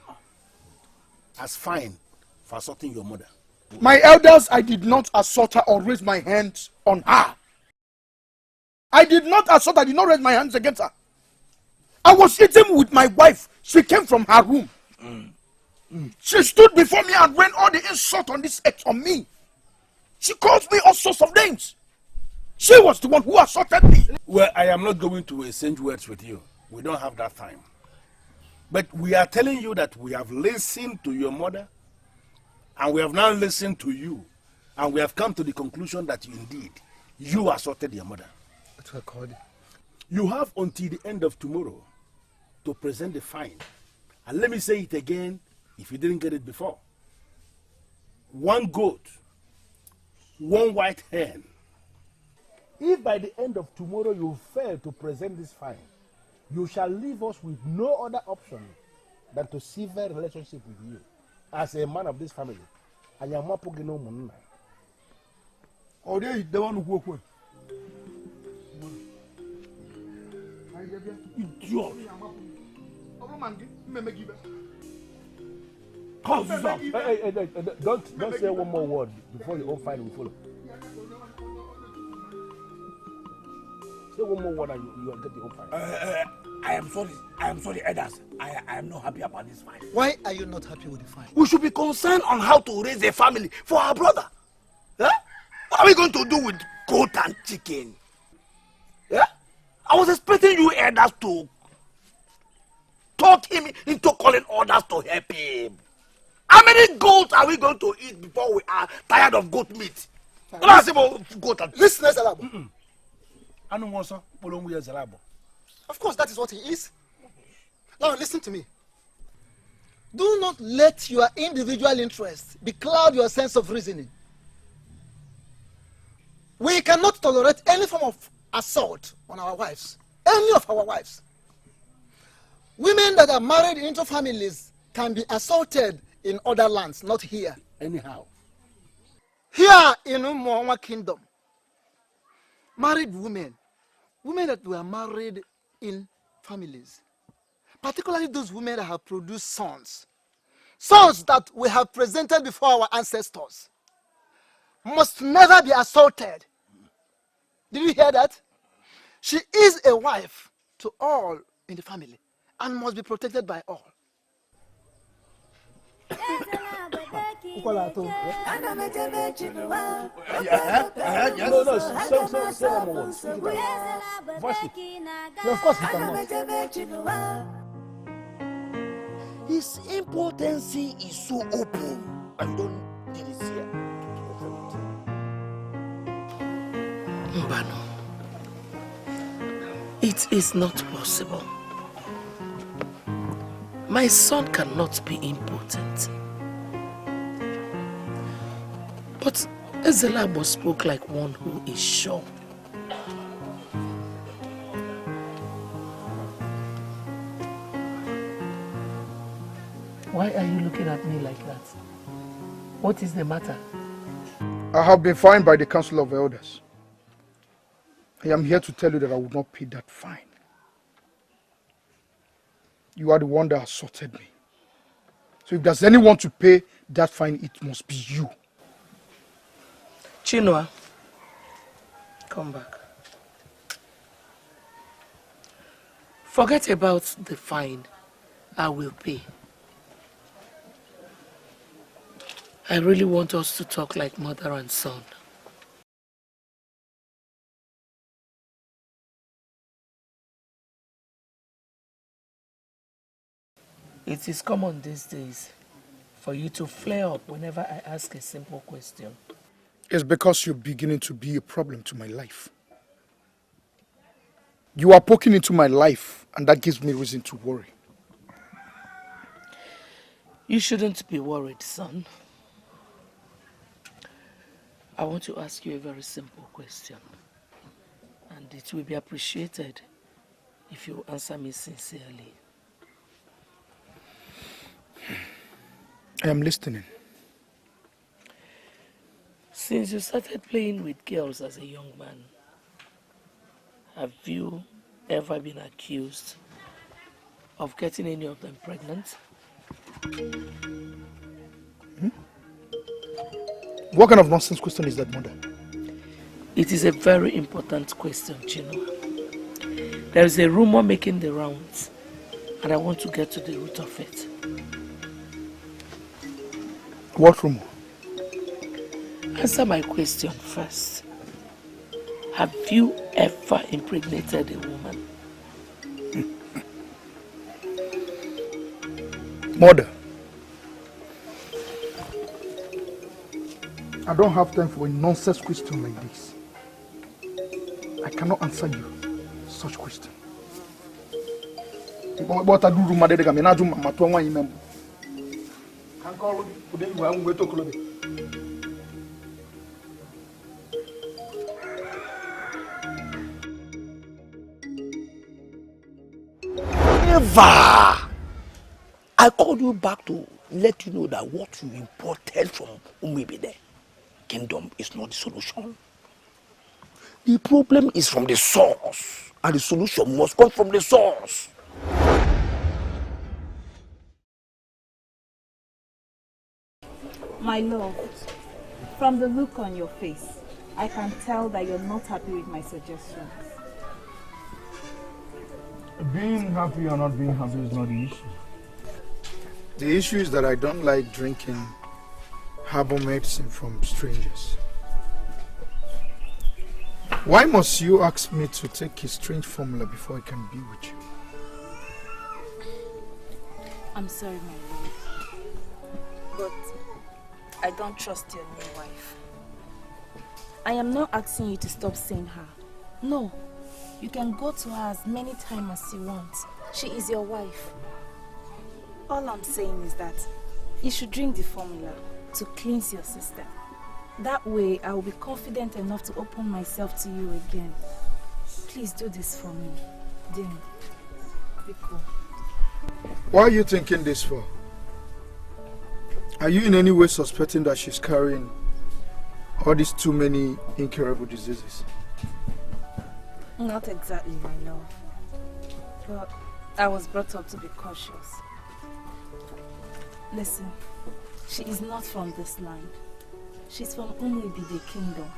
as fine for assaulting your mother. My elders, I did not assault her or raise my hands on her. I did not assault her, I did not raise my hands against her. I was eating with my wife. She came from her room. She stood before me and rained all the insult on this earth on me. She calls me all sorts of names. She was the one who assaulted me. Well, I am not going to exchange words with you. We don't have that time. But we are telling you that we have listened to your mother, and we have now listened to you, and we have come to the conclusion that indeed you assaulted your mother. You have until the end of tomorrow to present the fine. And let me say it again if you didn't get it before. One goat, one white hen. If by the end of tomorrow you fail to present this fine, you shall leave us with no other option than to sever a relationship with you as a man of this family. And you are more no money. Oh, they the one who work. Idiot. Hey, don't say one more word before your own fine will follow. Say one more word and you will get your own fine. I am sorry, elders. I am not happy about this fine. Why are you not happy with the fine? We should be concerned on how to raise a family for our brother. Huh? What are we going to do with goat and chicken? Yeah? I was expecting you elders to talk him into calling others to help him. How many goats are we going to eat before we are tired of goat meat? Listeners, Alabo. Of course, that is what he is. Now, listen to me. Do not let your individual interests becloud your sense of reasoning. We cannot tolerate any form of assault on our wives, any of our wives. Women that are married into families can be assaulted in other lands, not here. Anyhow. Here in Umuonwa Kingdom, married women that were married in families, particularly those women that have produced sons that we have presented before our ancestors, must never be assaulted. Did you hear that? She is a wife to all in the family and must be protected by all. No, say one more word. Voice it. No, of course he cannot. His impotency is so open. I don't need it here. Mbano, it is not possible. My son cannot be impotent. But Ezelabo spoke like one who is sure. Why are you looking at me like that? What is the matter? I have been fined by the Council of Elders. I am here to tell you that I will not pay that fine. You are the one that assaulted me. So if there's anyone to pay that fine, it must be you. Chinua, come back. Forget about the fine. I will pay. I really want us to talk like mother and son. It is common these days for you to flare up whenever I ask a simple question. It's because you're beginning to be a problem to my life. You are poking into my life, and that gives me reason to worry. You shouldn't be worried, son. I want to ask you a very simple question, and it will be appreciated if you answer me sincerely. I am listening. Since you started playing with girls as a young man, have you ever been accused of getting any of them pregnant? What kind of nonsense question is that, mother? It is a very important question, Chino. There is a rumor making the rounds, and I want to get to the root of it. What rumor? Answer my question first. Have you ever impregnated a woman? Mother, I don't have time for a nonsense question like this. I cannot answer you such question. What I do, rumor de gami na do matu anwa yimem. Kan call ode you am we to kolo be. Never! I called you back to let you know that what you imported from Umibide kingdom is not the solution. The problem is from the source, and the solution must come from the source. My love, from the look on your face, I can tell that you're not happy with my suggestions. Being happy or not being happy is not the issue. The issue is that I don't like drinking herbal medicine from strangers. Why must you ask me to take a strange formula before I can be with you? I'm sorry, my love, but I don't trust your new wife. I am not asking you to stop seeing her. No, you can go to her as many times as you want. She is your wife. All I'm saying is that you should drink the formula to cleanse your system. That way, I will be confident enough to open myself to you again. Please do this for me. Then, be cool. Why are you thinking this for? Are you in any way suspecting that she's carrying all these too many incurable diseases? Not exactly, my love. But I was brought up to be cautious. Listen, she is not from this land. She's from Umwibide Kingdom.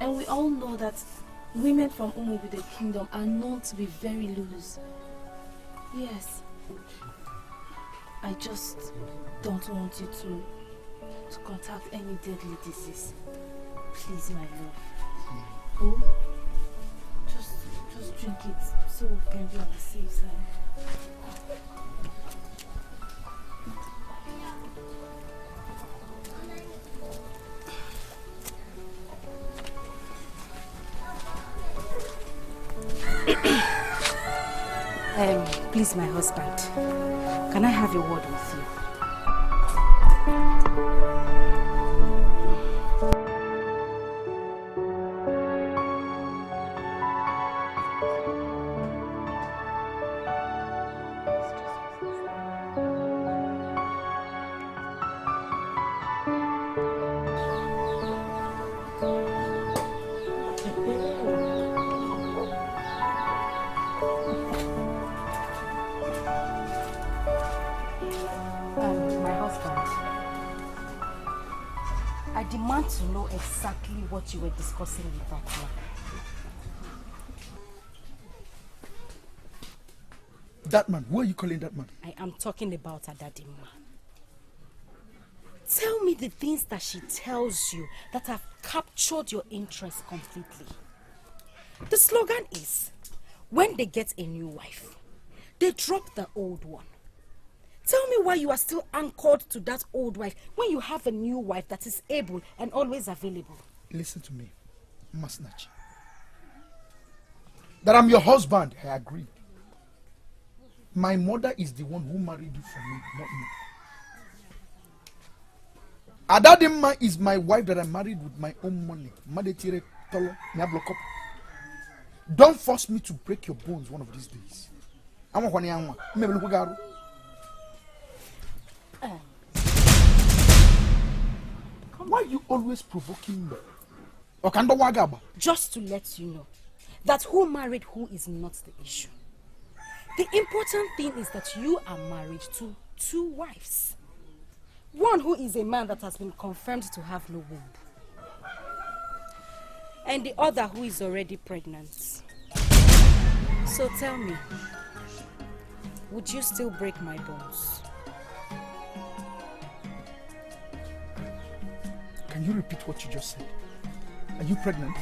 And we all know that women from Umwibide Kingdom are known to be very loose. Yes. I just don't want you to contact any deadly disease. Please, my love. Oh, just drink it so we can be on the safe side. Please, my husband, can I have a word with you? To know exactly what you were discussing with that That man, who are you calling that man? I am talking about Adadimma. Tell me the things that she tells you that have captured your interest completely. The slogan is, when they get a new wife, they drop the old one. Tell me why you are still anchored to that old wife when you have a new wife that is able and always available. Listen to me, Masnachi. That I'm your husband, I agree. My mother is the one who married you for me, not me. Adadimma is my wife that I married with my own money. Don't force me to break your bones one of these days. Why are you always provoking me? Just to let you know that who married who is not the issue. The important thing is that you are married to 2 wives. One who is a man that has been confirmed to have no womb. And the other who is already pregnant. So tell me, would you still break my bones? Can you repeat what you just said? Are you pregnant?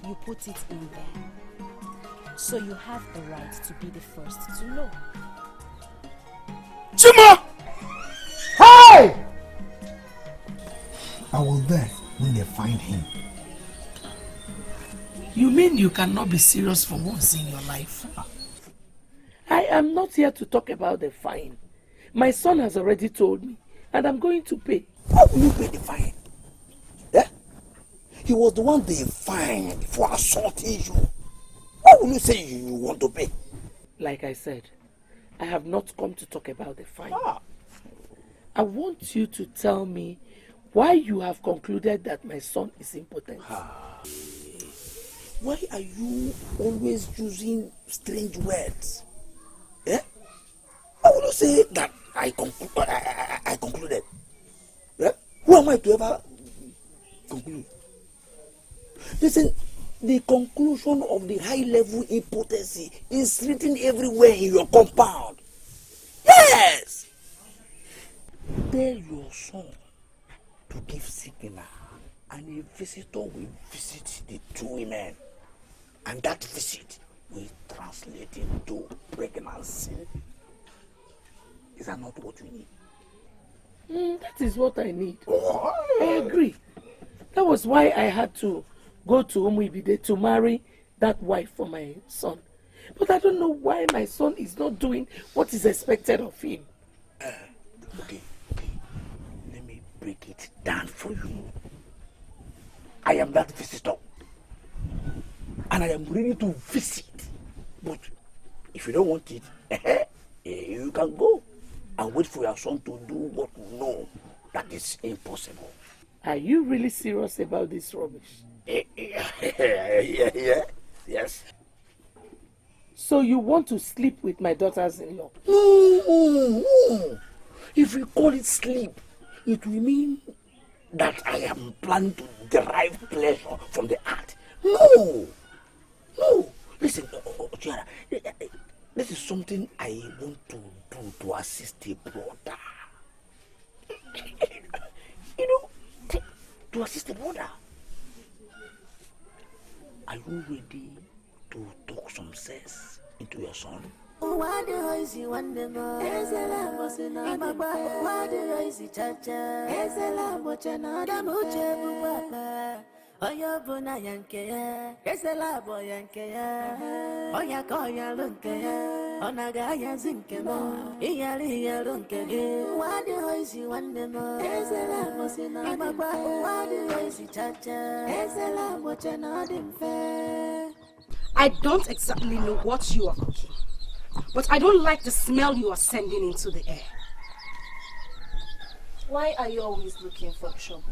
You put it in there. So you have the right to be the first to know. Chima! Hey! I was there when they find him. You mean you cannot be serious for once in your life? I am not here to talk about the fine. My son has already told me, and I'm going to pay. How will you pay the fine? Yeah? He was the one they fined for assaulting you. Why will you say you want to pay? Like I said, I have not come to talk about the fine. I want you to tell me why you have concluded that my son is impotent. Why are you always using strange words? Eh? Why will you say that I concluded? Eh? Who am I to ever conclude? Listen, the conclusion of the high-level impotency is written everywhere in your compound. Yes! Tell your son to give signal, and a visitor will visit the 2 women. And that visit will translate into pregnancy. Is that not what you need? That is what I need. I agree. That was why I had to go to Umuibide to marry that wife for my son. But I don't know why my son is not doing what is expected of him. Okay. Let me break it down for you. I am that visitor. And I am ready to visit. But if you don't want it, you can go and wait for your son to do what you know that is impossible. Are you really serious about this rubbish? Yes. So you want to sleep with my daughters-in-law? No. If you call it sleep, it will mean that I am planning to derive pleasure from the act. No. Listen, Chiara, this is something I want to do to assist a brother. You know, to assist a brother. Are you ready to talk some sense into your son? Oya bona yanke ya, kesela bo yanke ya. Oya koya lunke ya, onaga ya zinke mo. Iyali ya lunke ge. Wadi hoisi wande mo. Kesela bo sina imagwa. Wadi hoisi chacha. Kesela bo chana dimfe. I don't exactly know what you are cooking, but I don't like the smell you are sending into the air. Why are you always looking for trouble?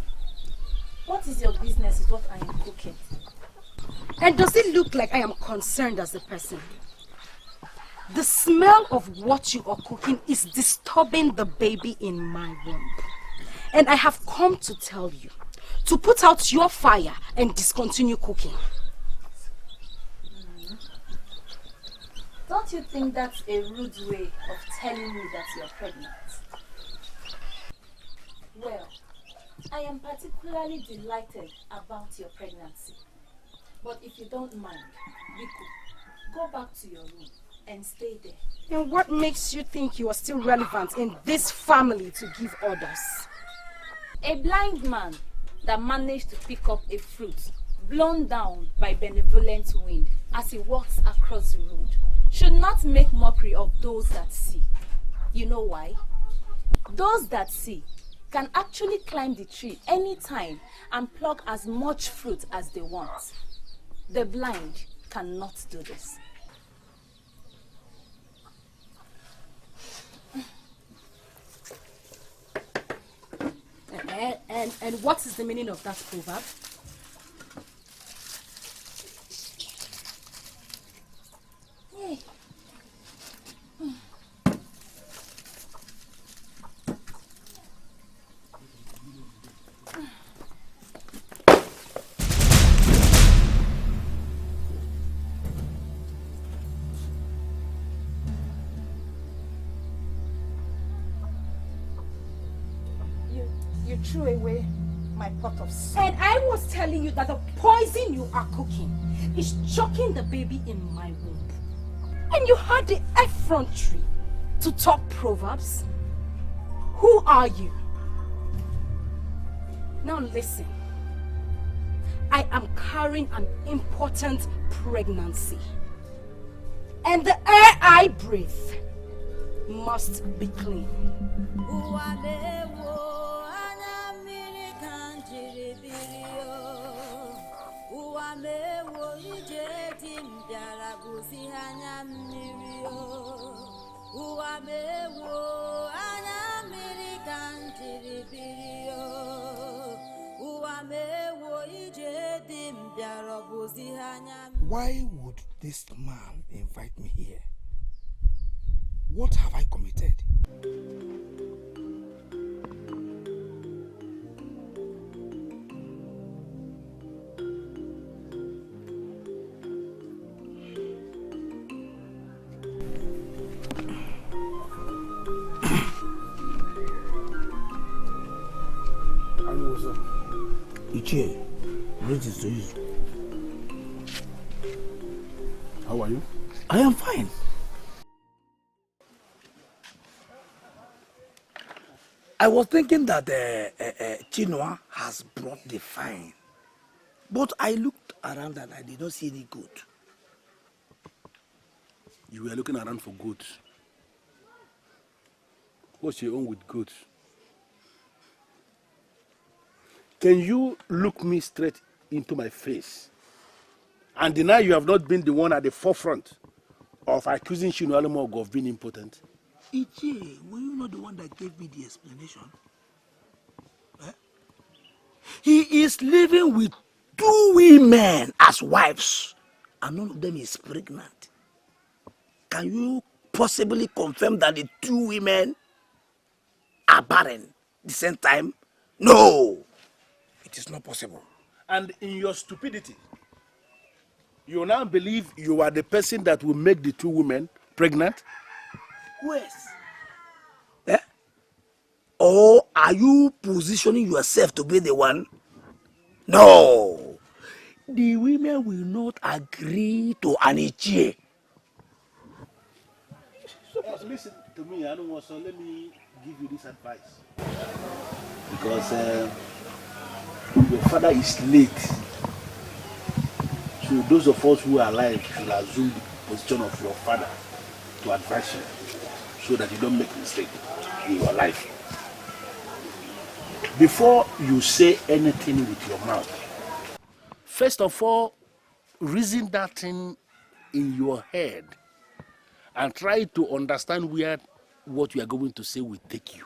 What is your business with what I am cooking? And does it look like I am concerned as a person? The smell of what you are cooking is disturbing the baby in my womb. And I have come to tell you to put out your fire and discontinue cooking. Don't you think that's a rude way of telling me that you're pregnant? Well, I am particularly delighted about your pregnancy. But if you don't mind, Biko, go back to your room and stay there. And what makes you think you are still relevant in this family to give orders? A blind man that managed to pick up a fruit blown down by benevolent wind as he walks across the road should not make mockery of those that see. You know why? Those that see can actually climb the tree anytime and pluck as much fruit as they want. The blind cannot do this. And what is the meaning of that proverb? Hey. You threw away my pot of soup. And I was telling you that the poison you are cooking is choking the baby in my womb. And you had the effrontery to talk proverbs? Who are you? Now listen. I am carrying an important pregnancy. And the air I breathe must be clean. Why would this man invite me here? What have I committed? Ichie, greetings to you. How are you? I am fine. I was thinking that Chinua has brought the fine, but I looked around and I did not see any goat. You were looking around for goats. What's your own with goats? Can you look me straight into my face and deny you have not been the one at the forefront of accusing Chinua Alumog of being impotent? Ichie, were you not the one that gave me the explanation? Eh? He is living with 2 women as wives, and none of them is pregnant. Can you possibly confirm that the 2 women are barren at the same time? No, it is not possible. And in your stupidity, you now believe you are the person that will make the 2 women pregnant? Who else? Eh? Or are you positioning yourself to be the one? No. The women will not agree to an Ichie. So, listen to me, I don't want so let me give you this advice. Because your father is late. So those of us who are alive should assume the position of your father to advise you so that you don't make mistake in your life. Before you say anything with your mouth, first of all, reason that thing in your head and try to understand where what you are going to say will take you.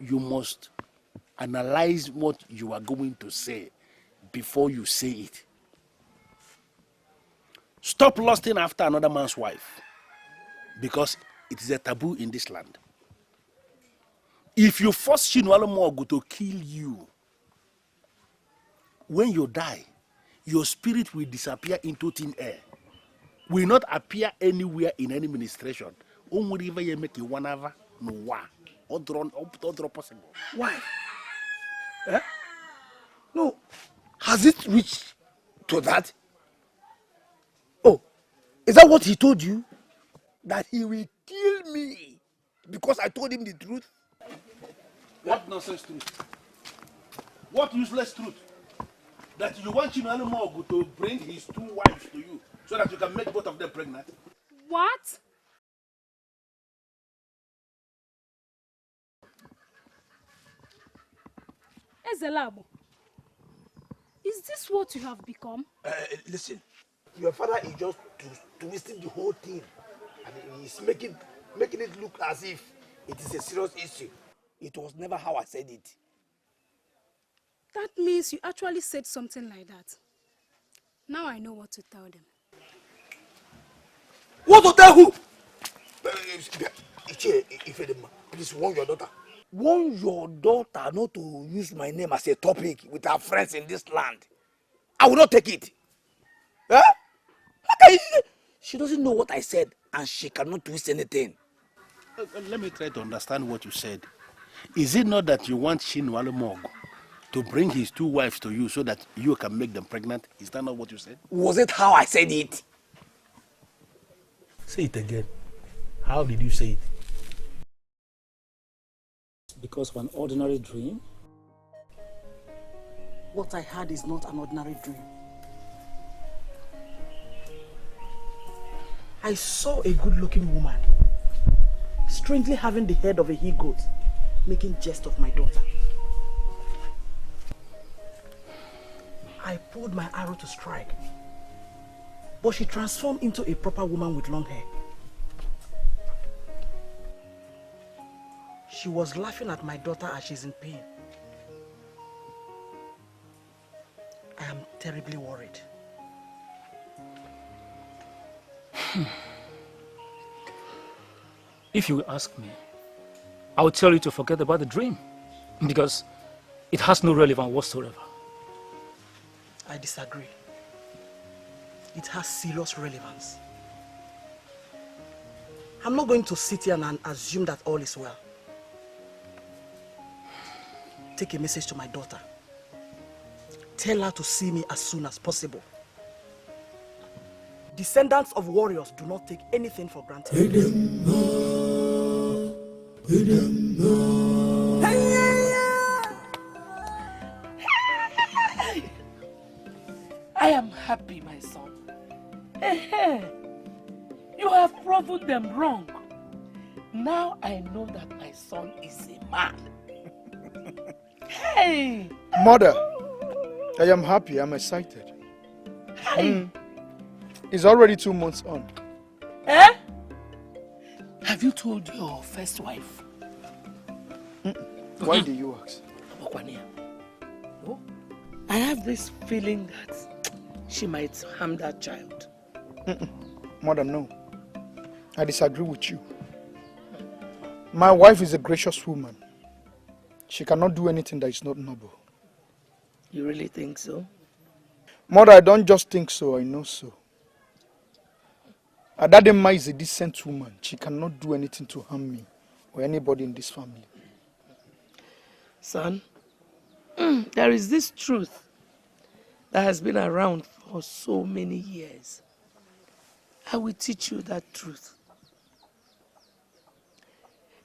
You must analyze what you are going to say before you say it. Stop lusting after another man's wife, because it is a taboo in this land. If you force Chinua Alumog to kill you, when you die, your spirit will disappear into thin air. Will not appear anywhere in any ministration. Only if you make it whenever, no wa, or draw possible. Why? Eh? No. Has it reached to that? Oh, is that what he told you? That he will kill me because I told him the truth? What nonsense truth? What useless truth? That you want Chinua to bring his 2 wives to you so that you can make both of them pregnant? What? Ezelabo, is this what you have become? Listen, your father is just twisting the whole thing, and he's making it look as if it is a serious issue. It was never how I said it. That means you actually said something like that. Now I know what to tell them. What to tell who? Please warn your daughter. Warn your daughter not to use my name as a topic with her friends in this land. I will not take it. Huh? She doesn't know what I said, and she cannot twist anything. Let me try to understand what you said. Is it not that you want Chinua to bring his 2 wives to you so that you can make them pregnant? Is that not what you said? Was it how I said it? Say it again. How did you say it? Because of an ordinary dream? What I had is not an ordinary dream. I saw a good-looking woman, strangely having the head of a he-goat, making jest of my daughter. I pulled my arrow to strike, but she transformed into a proper woman with long hair. She was laughing at my daughter as she's in pain. I am terribly worried. If you ask me, I will tell you to forget about the dream because it has no relevance whatsoever. I disagree. It has serious relevance. I'm not going to sit here and assume that all is well. Take a message to my daughter. Tell her to see me as soon as possible. Descendants of warriors do not take anything for granted. I am happy, my son. You have proven them wrong. Now I know that my son is a man. Hey! Mother, I am happy. I'm excited. Hey! It's already 2 months on. Eh? Have you told your first wife? Why do you ask? Oh, I have this feeling that she might harm that child. Mother, no. I disagree with you. My wife is a gracious woman. She cannot do anything that is not noble. You really think so? Mother, I don't just think so, I know so. Adadema is a decent woman. She cannot do anything to harm me or anybody in this family. Son, there is this truth that has been around for so many years. I will teach you that truth.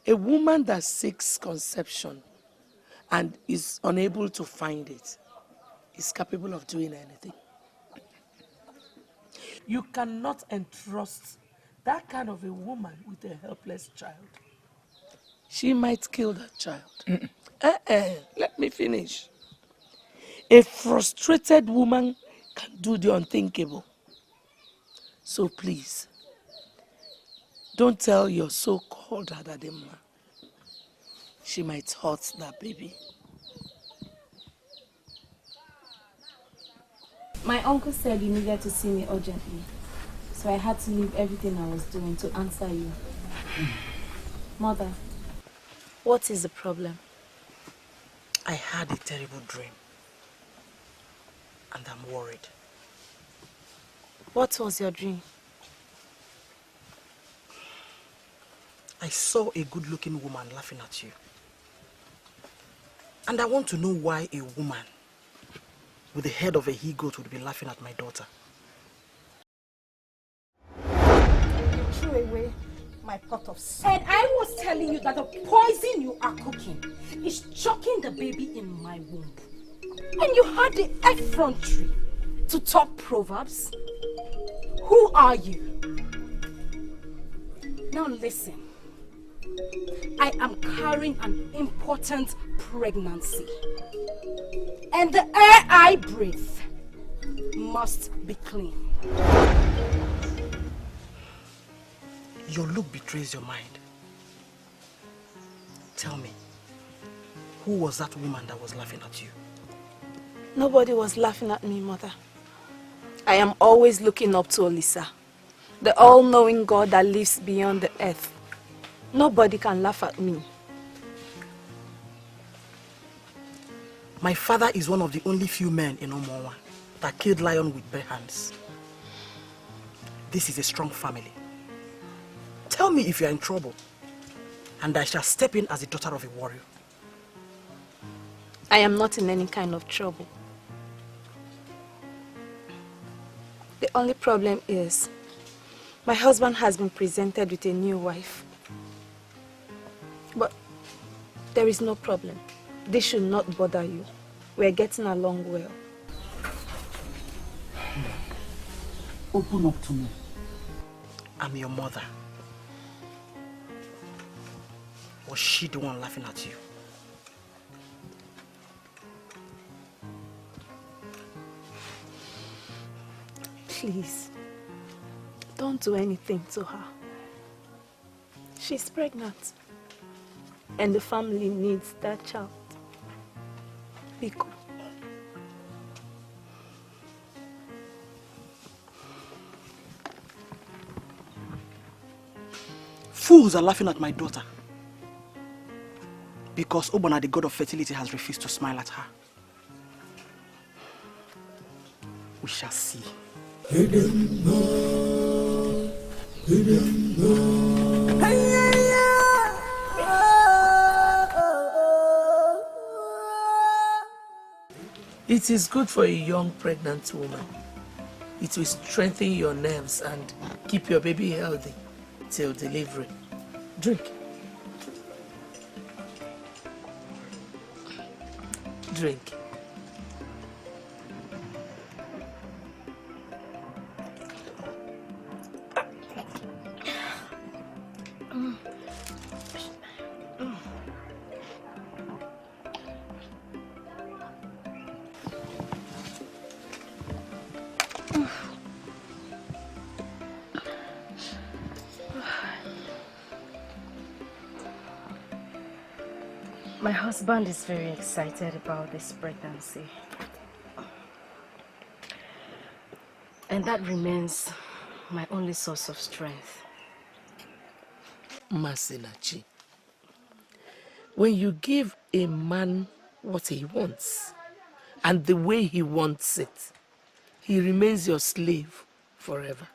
A woman that seeks conception and is unable to find it is capable of doing anything. You cannot entrust that kind of a woman with a helpless child. She might kill that child. Let me finish. A frustrated woman can do the unthinkable. So please, don't tell your so-called Adadema. She might hurt that baby. My uncle said you needed to see me urgently, so I had to leave everything I was doing to answer you. Mother, what is the problem? I had a terrible dream. and I'm worried. What was your dream? I saw a good-looking woman laughing at you. And I want to know why a woman with the head of a he-goat would be laughing at my daughter. You threw away my pot of soup. And I was telling you that the poison you are cooking is choking the baby in my womb. And you had the effrontery to talk proverbs? Who are you? Now listen. I am carrying an important pregnancy. And the air I breathe must be clean. Your look betrays your mind. Tell me, who was that woman that was laughing at you? Nobody was laughing at me, Mother. I am always looking up to Olisa, the all-knowing God that lives beyond the earth. Nobody can laugh at me. My father is one of the only few men in Omowa that killed lion with bare hands. This is a strong family. Tell me if you are in trouble, and I shall step in as the daughter of a warrior. I am not in any kind of trouble. The only problem is, my husband has been presented with a new wife. But there is no problem. This should not bother you. We're getting along well. Open up to me. I'm your mother. Was she the one laughing at you? Please, don't do anything to her. She's pregnant. And the family needs that child. Biko. Fools are laughing at my daughter because Obana, the god of fertility, has refused to smile at her. We shall see. It is good for a young pregnant woman. It will strengthen your nerves and keep your baby healthy till delivery. Drink. Drink. My husband is very excited about this pregnancy. And that remains my only source of strength. Masinachi, when you give a man what he wants and the way he wants it, he remains your slave forever.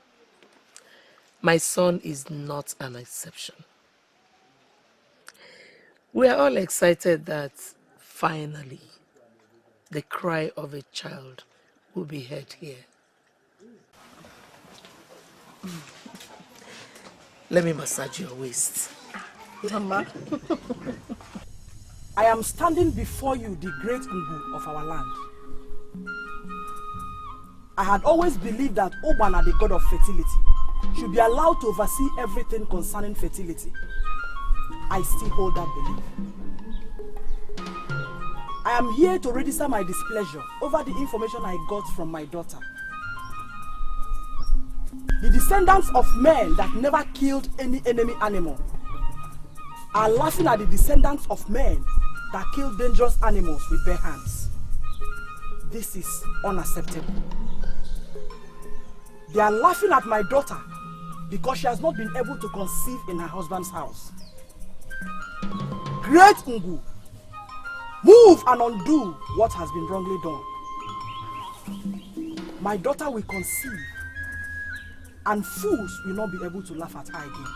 My son is not an exception. We are all excited that finally the cry of a child will be heard here. Let me massage your waist. Mama, I am standing before you, the great Ugu of our land. I had always believed that Obana, the god of fertility, should be allowed to oversee everything concerning fertility. I still hold that belief. I am here to register my displeasure over the information I got from my daughter. The descendants of men that never killed any enemy animal are laughing at the descendants of men that kill dangerous animals with bare hands. This is unacceptable. They are laughing at my daughter because she has not been able to conceive in her husband's house. Great Ngu, move and undo what has been wrongly done. my daughter will conceive, and fools will not be able to laugh at her again.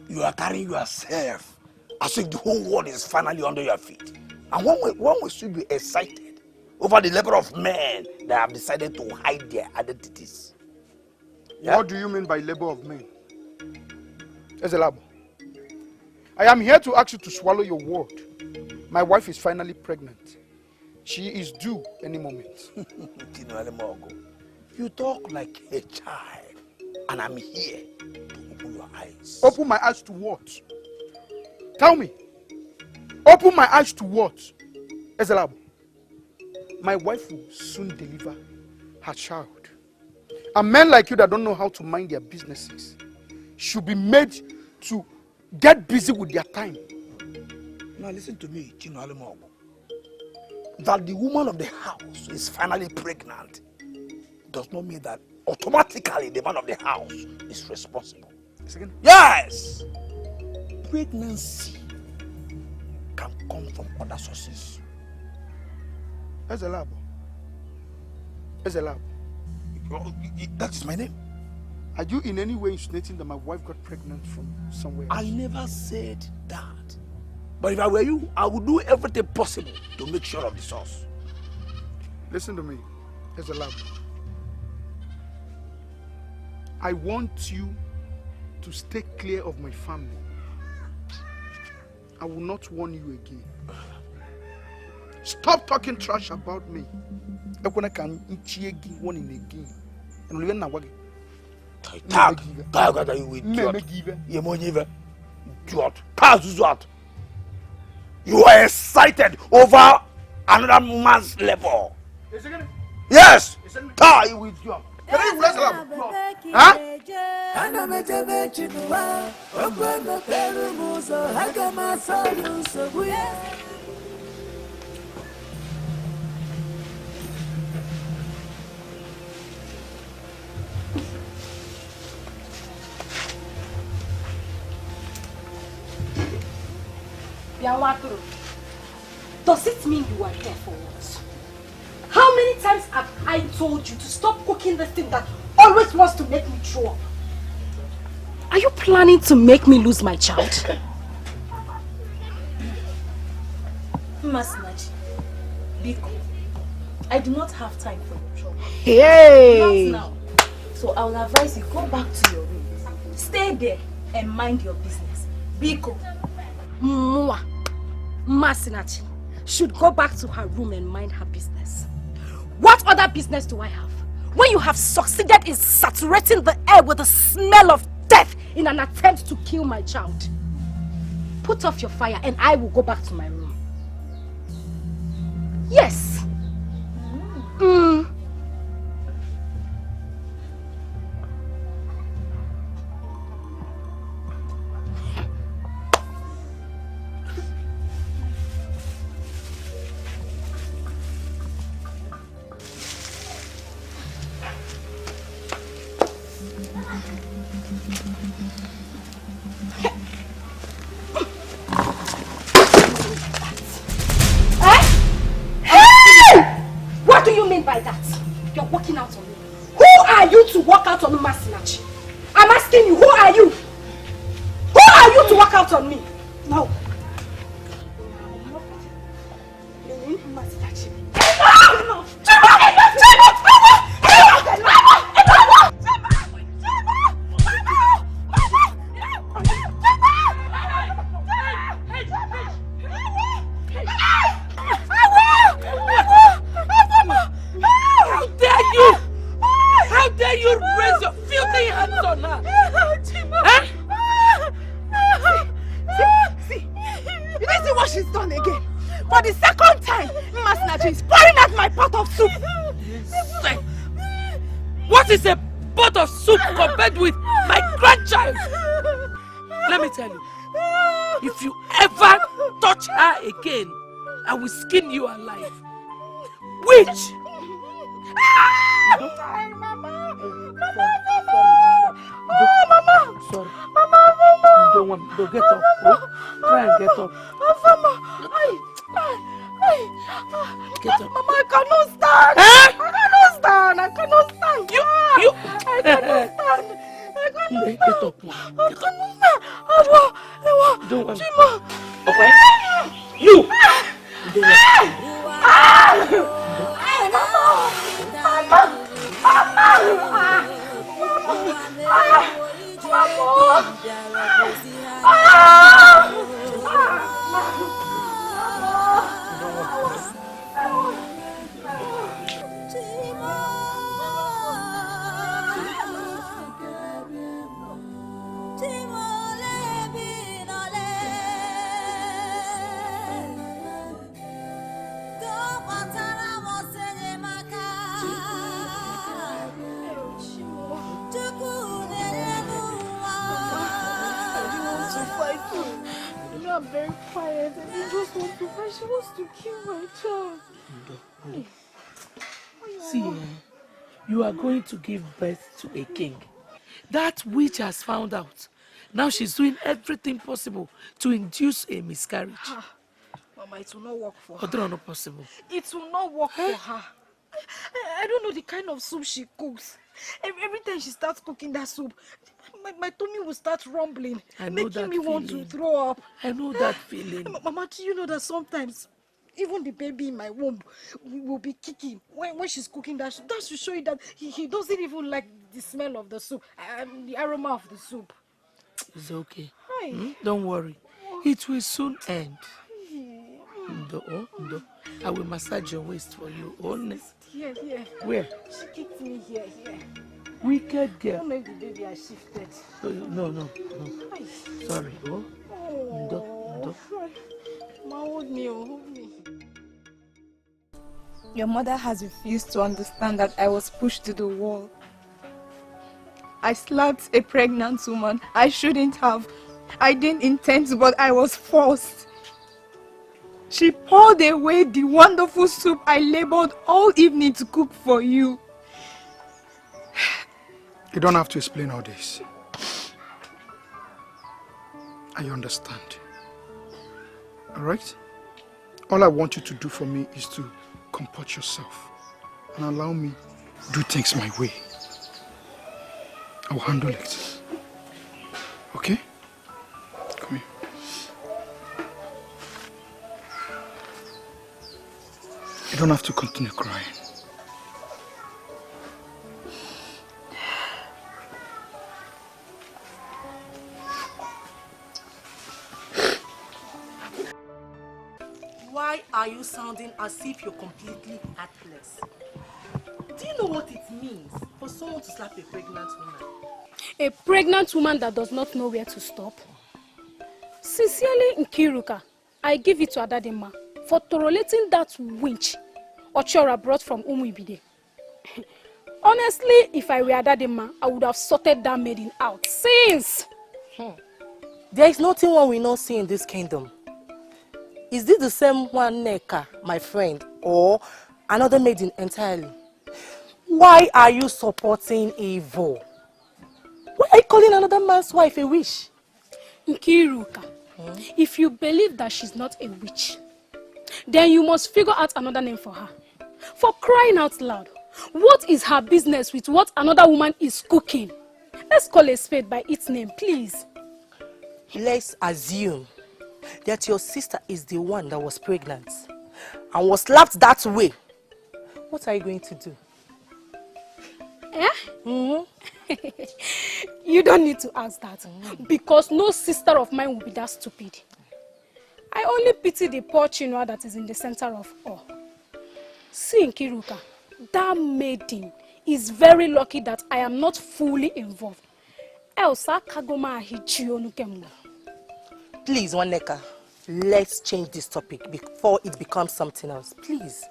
You are carrying yourself as if the whole world is finally under your feet. And one way should be excited over the level of men that have decided to hide their identities. Yeah? What do you mean by labor of men? Ezelabo, I am here to ask you to swallow your word. My wife is finally pregnant. She is due any moment. You talk like a child, and I'm here to open your eyes. Open my eyes to what? Tell me. Open my eyes to what? Ezelabo, my wife will soon deliver her child. And men like you that don't know how to mind their businesses should be made to get busy with their time. Now listen to me, Chino Alimogo. That the woman of the house is finally pregnant does not mean that automatically the man of the house is responsible. Yes! Pregnancy can come from other sources. Ezelabo. That is my name. Are you in any way insinuating that my wife got pregnant from somewhere else? I never said that. But if I were you, I would do everything possible to make sure of the source. Listen to me, Ezelabo. I want you to stay clear of my family. I will not warn you again. Stop talking trash about me. You are excited over another man's level. Yes! Die with you. Huh? Does it mean you are here for what? How many times have I told you to stop cooking this thing that always wants to make me throw up? Are you planning to make me lose my child? Masinachi, Biko, I do not have time for your trouble. Hey! Not now. So I will advise you, go back to your room. Stay there and mind your business. Biko, Masinachi should go back to her room and mind her business. What other business do I have? When you have succeeded in saturating the air with the smell of death in an attempt to kill my child. Put off your fire and I will go back to my room. Yes. What do you mean by that? You're walking out on me. Who are you to walk out on me, Masinachi? I'm asking you, who are you? Who are you to walk out on me? No. Masinachi. How dare you raise your filthy hands on her? See, you didn't see what she's done again. For the second time, Masinachi is pouring out my pot of soup. Say, what is a pot of soup compared with my grandchild? Let me tell you, if you ever touch her again, I will skin you alive. Witch! Sorry, Mama. Mama. Sorry. Mama. You don't want me to get up. Oh? Try and get up. Mama. Get up. Mama, I cannot stand. Eh? I cannot stand. You. I cannot stand. Get up. I cannot stand. Don't worry. Chima. Okay? You. Don't worry. I'm very quiet and I just want to fight. She wants to kill my child. See, you are going to give birth to a king. That witch has found out. Now she's doing everything possible to induce a miscarriage. Mama, it will not work for her. Or not possible. It will not work for her. I don't know the kind of soup she cooks. Every time she starts cooking that soup, my tummy will start rumbling, making me want to throw up. I know that feeling. Mama, do you know that sometimes even the baby in my womb will be kicking when she's cooking that? That should show you that he doesn't even like the smell of the soup and the aroma of the soup. It's okay. Don't worry. It will soon end. Ndo. I will massage your waist for you. Here. Where? She kicked me here. Wicked girl. I don't know if the baby has shifted. No. Sorry. Ndo. Ma, hold me. Your mother has refused to understand that I was pushed to the wall. I slapped a pregnant woman. I shouldn't have. I didn't intend to, but I was forced. She poured away the wonderful soup I labored all evening to cook for you. You don't have to explain all this. I understand. Alright? All I want you to do for me is to comport yourself and allow me to do things my way. I'll handle it. Okay? Come here. You don't have to continue crying. Why are you sounding as if you're completely heartless? Do you know what it means for someone to slap a pregnant woman? A pregnant woman that does not know where to stop? Sincerely, Nkiruka, I give it to Adadema for tolerating that winch Ochora brought from Umuibide. Honestly, if I were Adadema, I would have sorted that maiden out since. There is nothing one we not see in this kingdom. Is this the same one Neka, my friend, or another maiden entirely? Why are you supporting evil? Why are you calling another man's wife a witch? Nkiruka, if you believe that she's not a witch, then you must figure out another name for her. For crying out loud, what is her business with what another woman is cooking? Let's call a spade by its name, please. Let's assume that your sister is the one that was pregnant and was slapped that way. What are you going to do? You don't need to ask that, because no sister of mine will be that stupid. I only pity the poor Chinua that is in the center of all. See, Nkiruka, that maiden is very lucky that I am not fully involved. Else, Please, Waneka, let's change this topic before it becomes something else. Please.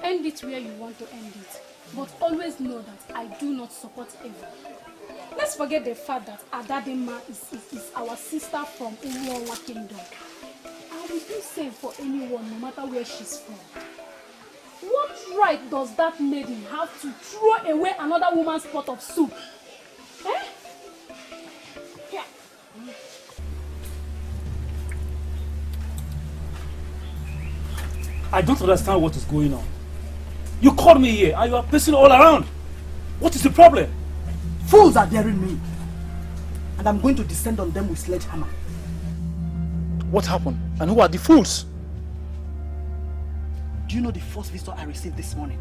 End it where you want to end it. But always know that I do not support evil. Let's forget the fact that Adadema is our sister from Umowa Kingdom. I will do same for anyone, no matter where she's from. What right does that maiden have to throw away another woman's pot of soup? Eh? Yeah. I don't understand what is going on. You called me here and you are pacing all around. What is the problem? Fools are daring me. And I'm going to descend on them with sledgehammer. What happened? And who are the fools? Do you know the first visitor I received this morning?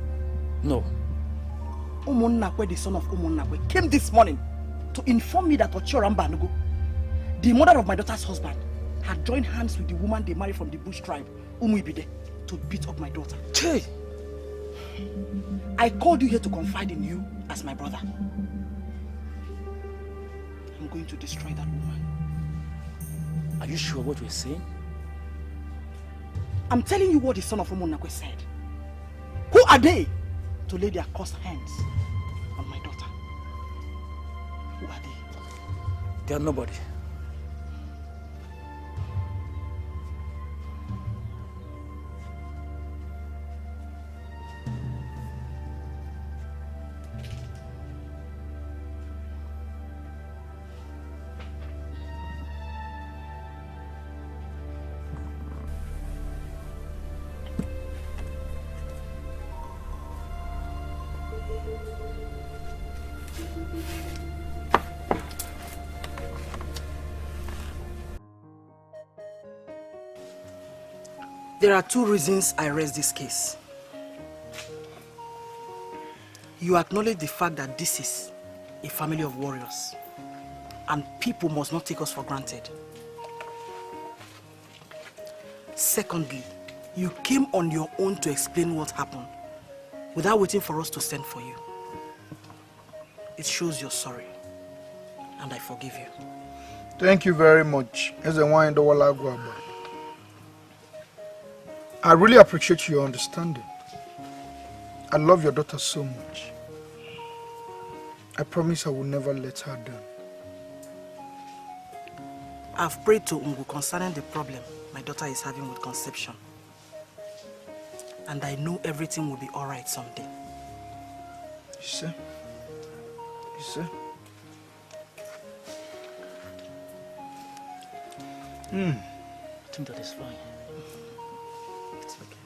No. Umunnakwe, the son of Umunnakwe, came this morning to inform me that Ochiora Mbanugo, the mother of my daughter's husband, had joined hands with the woman they married from the Bush tribe, Umuibide, to beat up my daughter. Che! I called you here to confide in you as my brother. I'm going to destroy that woman. Are you sure what you're saying? I'm telling you what the son of Umunnakwe said. Who are they to lay their cursed hands on my daughter? Who are they? They are nobody. There are two reasons I raise this case. You acknowledge the fact that this is a family of warriors, and people must not take us for granted. Secondly, you came on your own to explain what happened, without waiting for us to send for you. It shows you're sorry, and I forgive you. Thank you very much. I really appreciate your understanding. I love your daughter so much. I promise I will never let her down. I've prayed to Ungu concerning the problem my daughter is having with conception. And I know everything will be alright someday. You see? You see? I think that is fine. It's okay.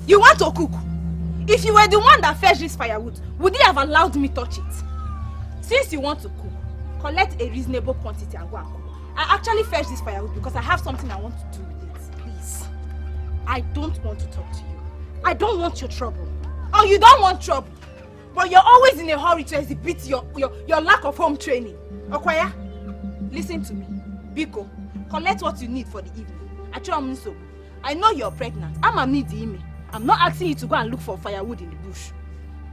You want to cook? If you were the one that fetched this firewood, would you have allowed me touch it? Since you want to cook, collect a reasonable quantity and go and cook. I actually fetched this firewood because I have something I want to do with it. Please, I don't want to talk to you. I don't want your trouble. Oh, you don't want trouble? But you're always in a hurry to exhibit your lack of home training. Okwaya, listen to me. Biko, collect what you need for the evening. I know you're pregnant. I'm need the email. I'm not asking you to go and look for firewood in the bush.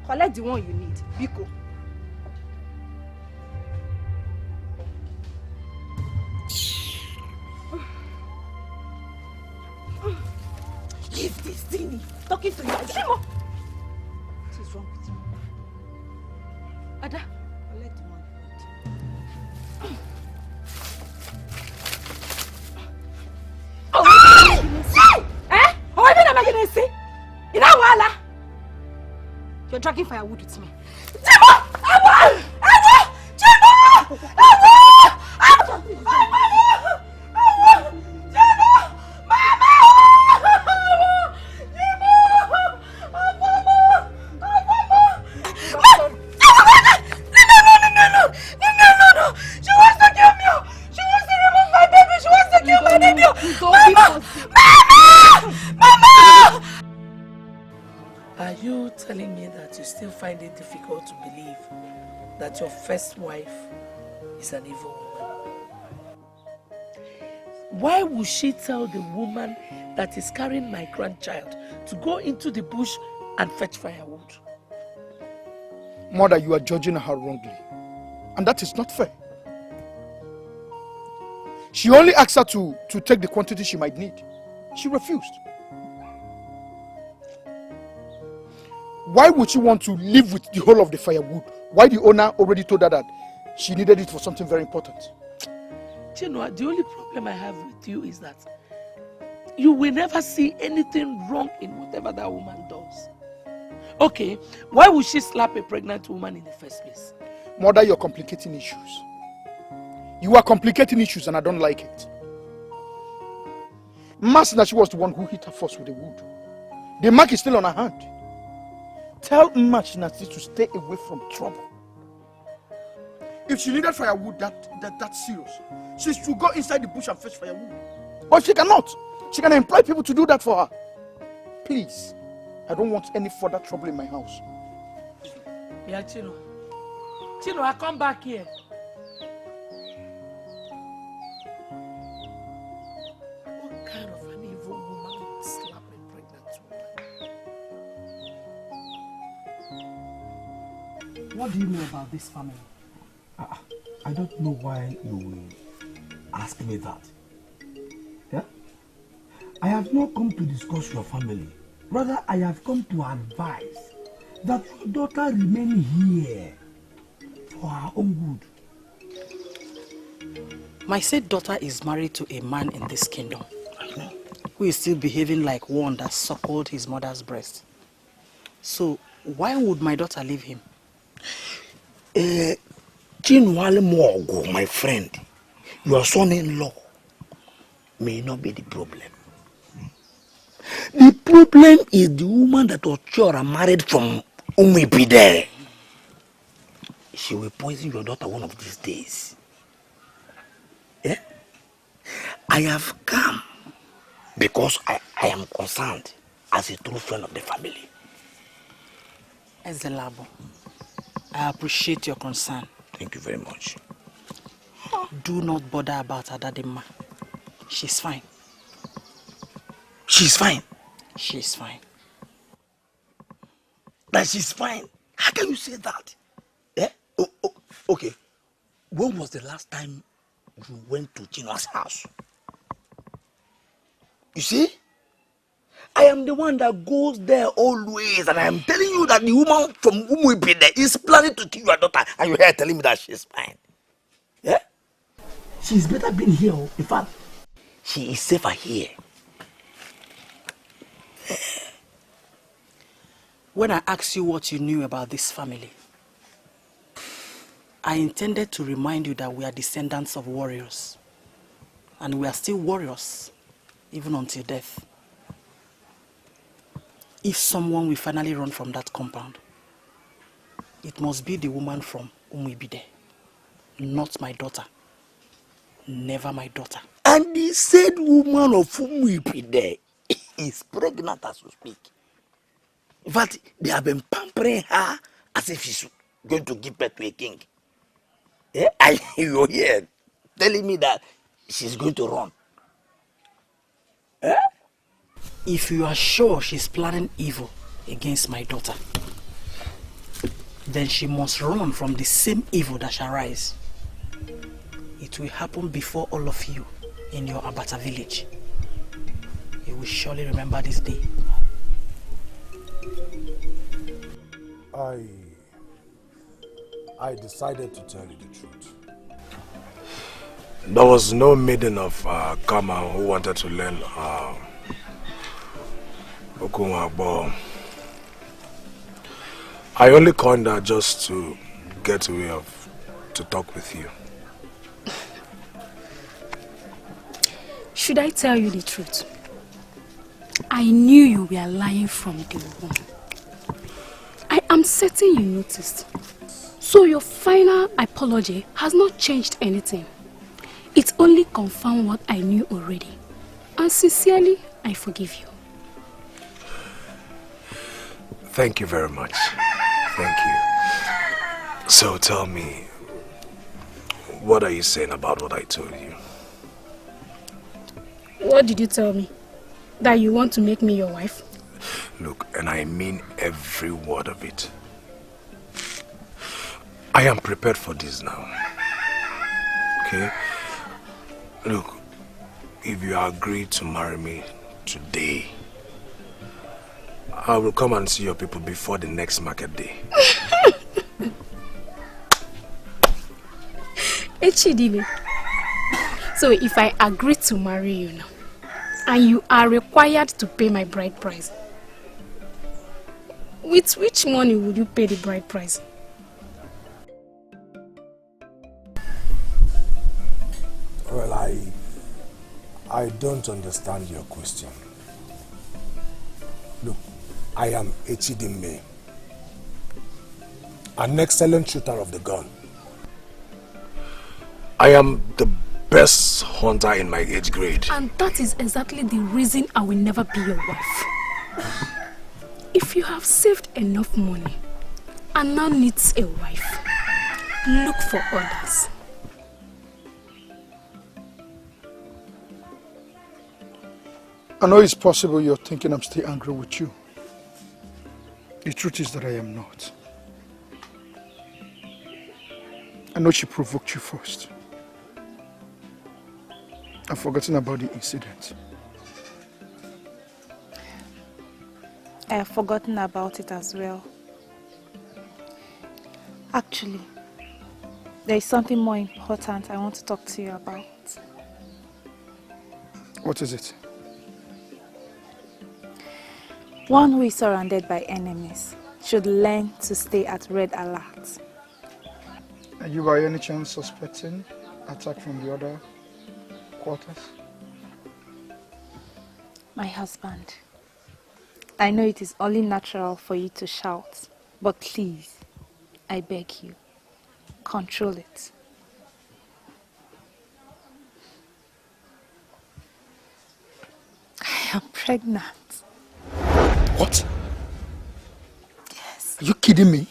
Collect the one you need. Biko. Leave this thing. Talking to you. Shimo. What is wrong with you? Ada, collect the one you need. Oh, eh? Oh, I'm not going to say. You know what? You're dragging firewood with me. Jimo! I want! Jimo! Are you telling me that you still find it difficult to believe that your first wife is an evil woman? Why would she tell the woman that is carrying my grandchild to go into the bush and fetch firewood? Mother, you are judging her wrongly. And that is not fair. She only asked her to take the quantity she might need. She refused. Why would she want to live with the whole of the firewood? Why the owner already told her that she needed it for something very important? Chinua, the only problem I have with you is that you will never see anything wrong in whatever that woman does. Okay, why would she slap a pregnant woman in the first place? Mother, you're complicating issues. You are complicating issues and I don't like it. Masinachi was the one who hit her first with the wood. The mark is still on her hand. Tell Masinachi to stay away from trouble. If she needed firewood, that's serious. She should go inside the bush and fetch firewood. But she cannot. She can employ people to do that for her. Please, I don't want any further trouble in my house. Yeah, Chino. Chino, I come back here. What kind of an evil woman would slap a pregnant woman? What do you know about this family? I don't know why you will ask me that. Yeah? I have not come to discuss your family. Rather, I have come to advise that your daughter remain here for her own good. My said daughter is married to a man in this kingdom who is still behaving like one that suckled his mother's breast. So, why would my daughter leave him? Chinwale Mogo, my friend, your son-in-law may not be the problem. The problem is the woman that Ochora married from Umibide. She will poison your daughter one of these days. Yeah? I have come because I am concerned as a true friend of the family. Ezelabo, I appreciate your concern. Thank you very much. Do not bother about Adadimma. She's fine. She's fine? She's fine. That she's fine? How can you say that? Eh? Okay. When was the last time you went to Chino's house? You see? I am the one that goes there always, and I am telling you that the woman from Umuibide is planning to kill your daughter, and you're here telling me that she's fine. Yeah? She's better being here. In fact, she is safer here. When I asked you what you knew about this family, I intended to remind you that we are descendants of warriors. And we are still warriors, even until death. If someone will finally run from that compound, it must be the woman from Umuibide, not my daughter. never my daughter. And the said woman of whom we be there is pregnant as we speak. In fact, they have been pampering her as if she's going to give birth to a king. Yeah, you're here telling me that she's going to run. If you are sure she's planning evil against my daughter, then she must run from the same evil that shall rise. It will happen before all of you in your Abata village. You will surely remember this day. I decided to tell you the truth. There was no maiden of Kama who wanted to learn Okunwagbo. I only coined her just to get away to talk with you. Should I tell you the truth? I knew you were lying from day one. I am certain you noticed. So your final apology has not changed anything. It only confirmed what I knew already. And sincerely, I forgive you. Thank you very much. Thank you. So tell me, what are you saying about what I told you? What did you tell me? That you want to make me your wife? Look, and I mean every word of it. I am prepared for this now. Okay? Look, if you agree to marry me today, I will come and see your people before the next market day. Echidime. So if I agree to marry you now, and you are required to pay my bride price, with which money would you pay the bride price? Well, I don't understand your question. Look, I am Echidime, an excellent shooter of the gun. I am the best hunter in my age grade. And that is exactly the reason I will never be your wife. If you have saved enough money and now needs a wife, look for others. I know it's possible you're thinking I'm still angry with you. The truth is that I am not. I know she provoked you first. I've forgotten about the incident. I have forgotten about it as well. Actually, there is something more important I want to talk to you about. What is it? One who is surrounded by enemies should learn to stay at red alert. Are you by any chance suspecting attack from the other quarters? My husband, I know it is only natural for you to shout, but please, I beg you, control it. I am pregnant. What? Yes. Are you kidding me?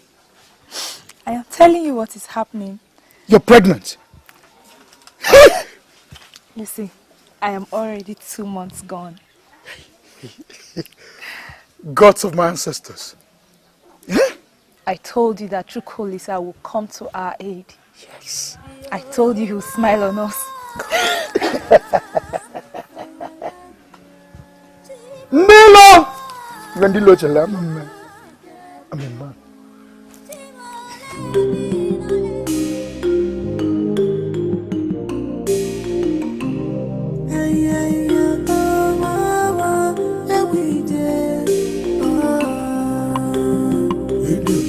I am telling you what is happening. You're pregnant? You see, I am already 2 months gone. Gods of my ancestors. I told you that Chukwulisa will come to our aid. Yes. I told you he will smile on us. Milo! Vendilo chela, I'm a man. I'm a man. We do.